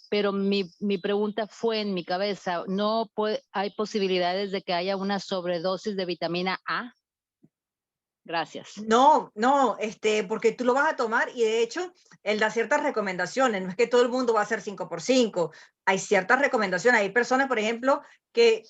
pero mi pregunta fue en mi cabeza, ¿no hay posibilidades de que haya una sobredosis de vitamina A? Gracias. No, porque tú lo vas a tomar y de hecho él da ciertas recomendaciones. No es que todo el mundo va a hacer 5x5. Hay ciertas recomendaciones. Hay personas, por ejemplo, que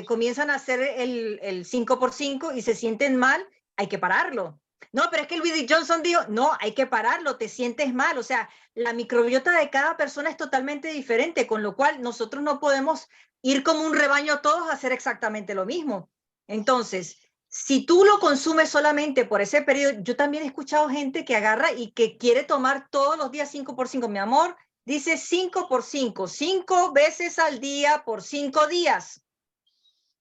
comienzan a hacer el 5x5 y se sienten mal. Hay que pararlo. No, pero es que Luis Johnson dijo, no, hay que pararlo, te sientes mal. O sea, la microbiota de cada persona es totalmente diferente, con lo cual nosotros no podemos ir como un rebaño todos a hacer exactamente lo mismo. Entonces, si tú lo consumes solamente por ese periodo, yo también he escuchado gente que agarra y que quiere tomar todos los días 5x5. Mi amor, dice 5x5, 5 veces al día por 5 días.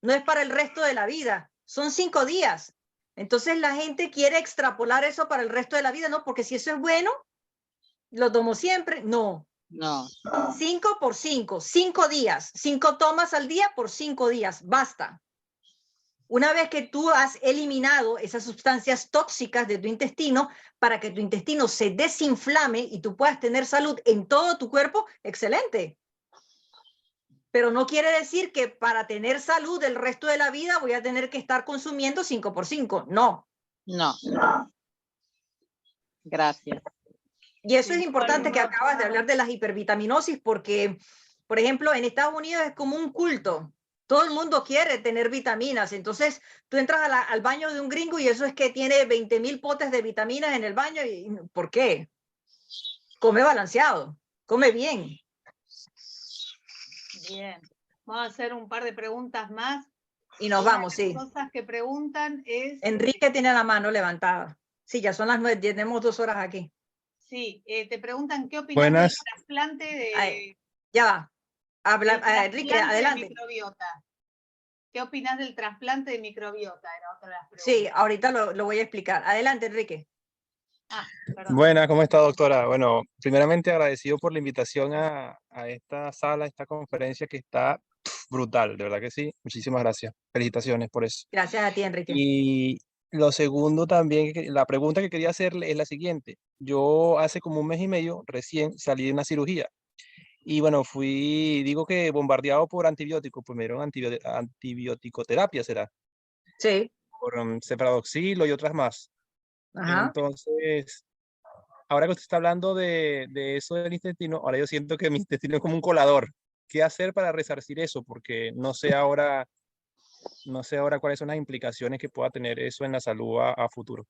No es para el resto de la vida, son 5 días. Entonces la gente quiere extrapolar eso para el resto de la vida, ¿no? Porque si eso es bueno, lo tomo siempre. No. No. 5x5, 5 días. 5 tomas al día por 5 días, basta. Una vez que tú has eliminado esas sustancias tóxicas de tu intestino para que tu intestino se desinflame y tú puedas tener salud en todo tu cuerpo, excelente. Pero no quiere decir que para tener salud el resto de la vida voy a tener que estar consumiendo 5x5. No. No. Gracias. Y eso es importante que acabas de hablar de las hipervitaminosis porque, por ejemplo, en Estados Unidos es como un culto. Todo el mundo quiere tener vitaminas. Entonces, tú entras al baño de un gringo y eso es que tiene 20,000 potes de vitaminas en el baño. ¿Por qué? Come balanceado, come bien. Bien. Vamos a hacer un par de preguntas más. Y nos vamos, sí. Las cosas que preguntan es... Enrique tiene la mano levantada. Sí, ya son las 9, tenemos 2 horas aquí. Sí, te preguntan qué opinas del trasplante de... Ay, ya va. Enrique, adelante. De microbiota. ¿Qué opinas del trasplante de microbiota? Era otra de las preguntas. Sí, ahorita lo voy a explicar. Adelante, Enrique. Buenas, ¿cómo está, doctora? Bueno, primeramente agradecido por la invitación a esta sala, a esta conferencia que está brutal, de verdad que sí. Muchísimas gracias. Felicitaciones por eso. Gracias a ti, Enrique. Y lo segundo también, la pregunta que quería hacerle es la siguiente. Yo hace como 1 mes y medio recién salí de una cirugía y bueno, digo que bombardeado por antibióticos, pues me dieron antibioticoterapia, ¿será? Sí. Por cepradoxilo y otras más. Ajá. Entonces, ahora que usted está hablando de eso del intestino, ahora yo siento que mi intestino es como un colador. ¿Qué hacer para resarcir eso? Porque no sé ahora cuáles son las implicaciones que pueda tener eso en la salud a futuro.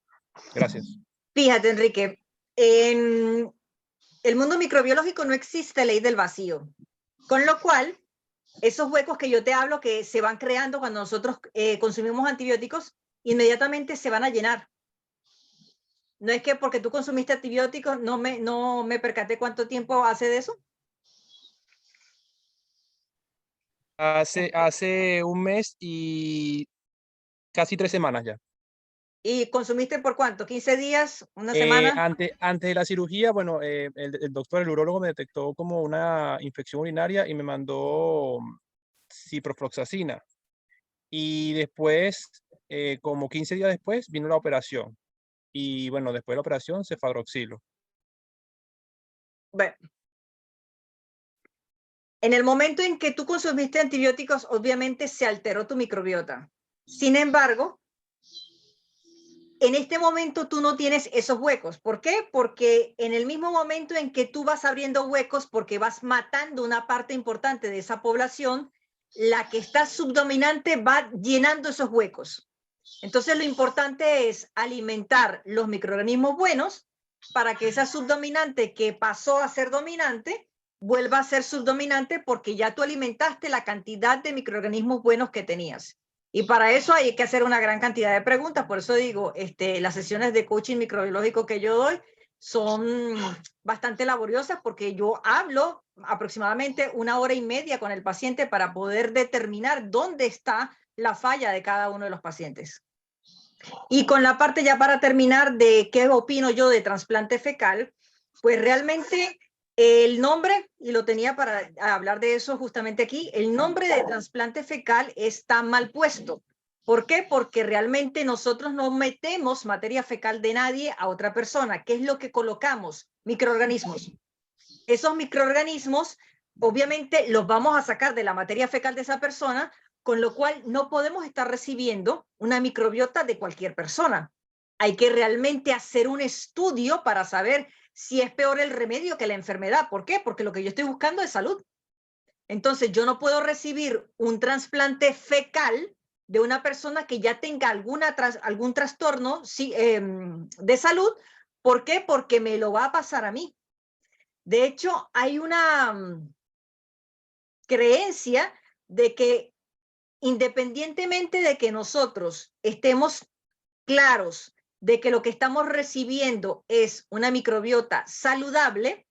Gracias. Fíjate, Enrique, en el mundo microbiológico no existe ley del vacío, con lo cual esos huecos que yo te hablo que se van creando cuando nosotros consumimos antibióticos, inmediatamente se van a llenar. No es que porque tú consumiste antibióticos no me percaté cuánto tiempo hace de eso. Hace un mes y casi 3 semanas ya. ¿Y consumiste por cuánto? ¿15 días? ¿Una semana? Antes de la cirugía, bueno, el doctor, el urólogo me detectó como una infección urinaria y me mandó ciprofloxacina. Y después, como 15 días después, vino la operación. Y bueno, después de la operación, cefadroxilo. Bueno, en el momento en que tú consumiste antibióticos, obviamente se alteró tu microbiota. Sin embargo, en este momento tú no tienes esos huecos. ¿Por qué? Porque en el mismo momento en que tú vas abriendo huecos porque vas matando una parte importante de esa población, la que está subdominante va llenando esos huecos. Entonces lo importante es alimentar los microorganismos buenos para que esa subdominante que pasó a ser dominante vuelva a ser subdominante porque ya tú alimentaste la cantidad de microorganismos buenos que tenías. Y para eso hay que hacer una gran cantidad de preguntas. Por eso digo, las sesiones de coaching microbiológico que yo doy son bastante laboriosas porque yo hablo aproximadamente 1 hora y media con el paciente para poder determinar dónde está la falla de cada uno de los pacientes. Y con la parte ya para terminar de qué opino yo de trasplante fecal, pues realmente el nombre, y lo tenía para hablar de eso justamente aquí, el nombre de trasplante fecal está mal puesto. ¿Por qué? Porque realmente nosotros no metemos materia fecal de nadie a otra persona. ¿Qué es lo que colocamos? Microorganismos. Esos microorganismos, obviamente, los vamos a sacar de la materia fecal de esa persona, con lo cual no podemos estar recibiendo una microbiota de cualquier persona. Hay que realmente hacer un estudio para saber si es peor el remedio que la enfermedad. ¿Por qué? Porque lo que yo estoy buscando es salud. Entonces, yo no puedo recibir un trasplante fecal de una persona que ya tenga algún trastorno de salud. ¿Por qué? Porque me lo va a pasar a mí. De hecho, hay una creencia de que independientemente de que nosotros estemos claros de que lo que estamos recibiendo es una microbiota saludable,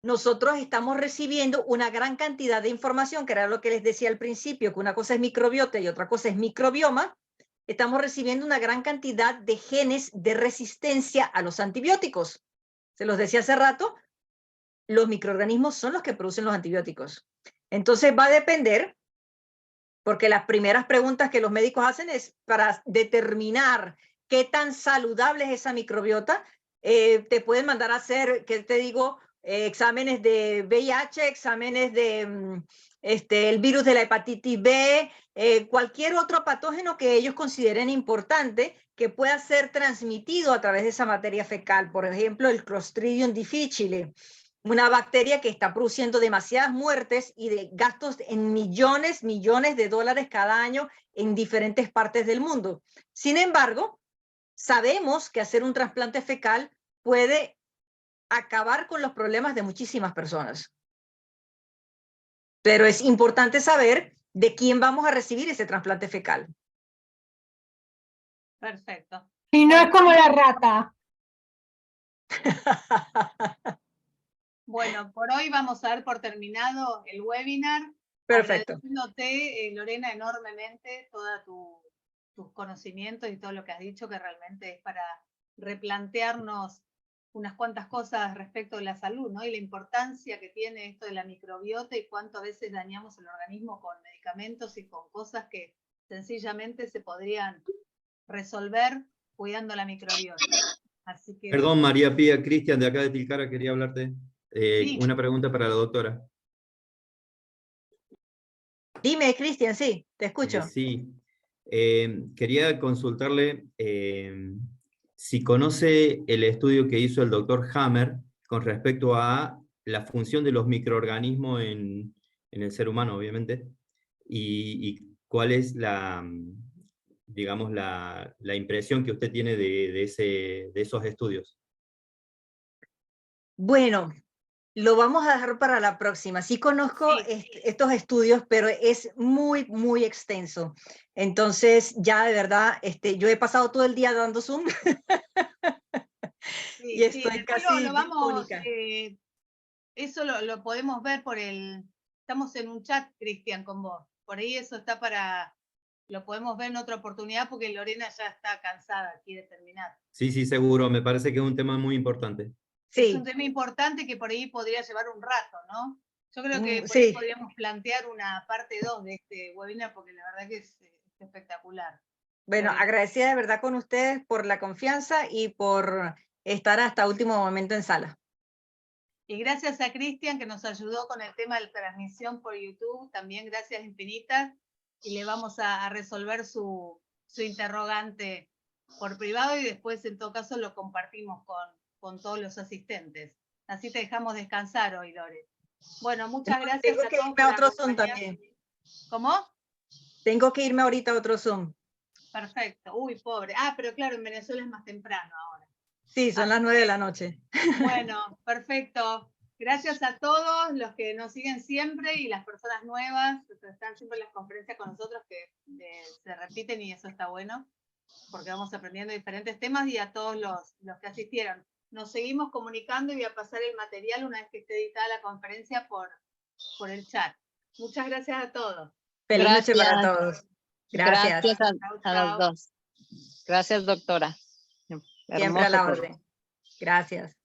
nosotros estamos recibiendo una gran cantidad de información, que era lo que les decía al principio, que una cosa es microbiota y otra cosa es microbioma. Estamos recibiendo una gran cantidad de genes de resistencia a los antibióticos. Se los decía hace rato, los microorganismos son los que producen los antibióticos. Entonces va a depender, porque las primeras preguntas que los médicos hacen es para determinar qué tan saludable es esa microbiota. Te pueden mandar a hacer, ¿qué te digo? Exámenes de VIH, exámenes de el virus de la hepatitis B, cualquier otro patógeno que ellos consideren importante que pueda ser transmitido a través de esa materia fecal. Por ejemplo, el Clostridium difficile, una bacteria que está produciendo demasiadas muertes y de gastos en millones de dólares cada año en diferentes partes del mundo. Sin embargo, sabemos que hacer un trasplante fecal puede acabar con los problemas de muchísimas personas. Pero es importante saber de quién vamos a recibir ese trasplante fecal. Perfecto. Y no es como la rata. Bueno, por hoy vamos a dar por terminado el webinar. Perfecto. Agradeciéndote, Lorena, enormemente todos tus conocimientos y todo lo que has dicho, que realmente es para replantearnos unas cuantas cosas respecto de la salud, ¿no? Y la importancia que tiene esto de la microbiota y cuánto a veces dañamos el organismo con medicamentos y con cosas que sencillamente se podrían resolver cuidando la microbiota. Así que, Perdón, María Pía, Cristian de acá de Tilcara, quería hablarte. Sí. Una pregunta para la doctora. Dime, Cristian, sí, te escucho. Sí, quería consultarle si conoce el estudio que hizo el doctor Hammer con respecto a la función de los microorganismos en el ser humano, obviamente, y cuál es digamos, la impresión que usted tiene de esos estudios. Bueno, lo vamos a dejar para la próxima. Sí conozco estos estudios, pero es muy, muy extenso. Entonces, ya de verdad, yo he pasado todo el día dando Zoom y estoy después casi lo vamos, disfónica. eso lo podemos ver estamos en un chat, Cristian, con vos. Por ahí eso está lo podemos ver en otra oportunidad porque Lorena ya está cansada, quiere terminar. Sí, sí, seguro, me parece que es un tema muy importante. Es un tema importante que por ahí podría llevar un rato, ¿no? Yo creo que por ahí podríamos plantear una parte 2 de este webinar porque la verdad que es espectacular. Bueno, agradecida de verdad con ustedes por la confianza y por estar hasta último momento en sala. Y gracias a Cristian que nos ayudó con el tema de la transmisión por YouTube, también gracias infinitas, y le vamos a resolver su interrogante por privado y después en todo caso lo compartimos con todos los asistentes. Así te dejamos descansar hoy, Lore. Bueno, muchas gracias Tengo a que todos irme a por otro Zoom acompañarnos. también. ¿Cómo? Tengo que irme ahorita a otro Zoom. Perfecto. Uy, pobre. Pero claro, en Venezuela es más temprano ahora. Sí, son las 9 de la noche. Bueno, perfecto. Gracias a todos los que nos siguen siempre y las personas nuevas que están siempre en las conferencias con nosotros que se repiten y eso está bueno porque vamos aprendiendo diferentes temas y a todos los que asistieron. Nos seguimos comunicando y voy a pasar el material una vez que esté editada la conferencia por el chat. Muchas gracias a todos. Feliz noche para todos. Gracias. Gracias a los dos. Gracias, doctora. Siempre a la orden. Gracias.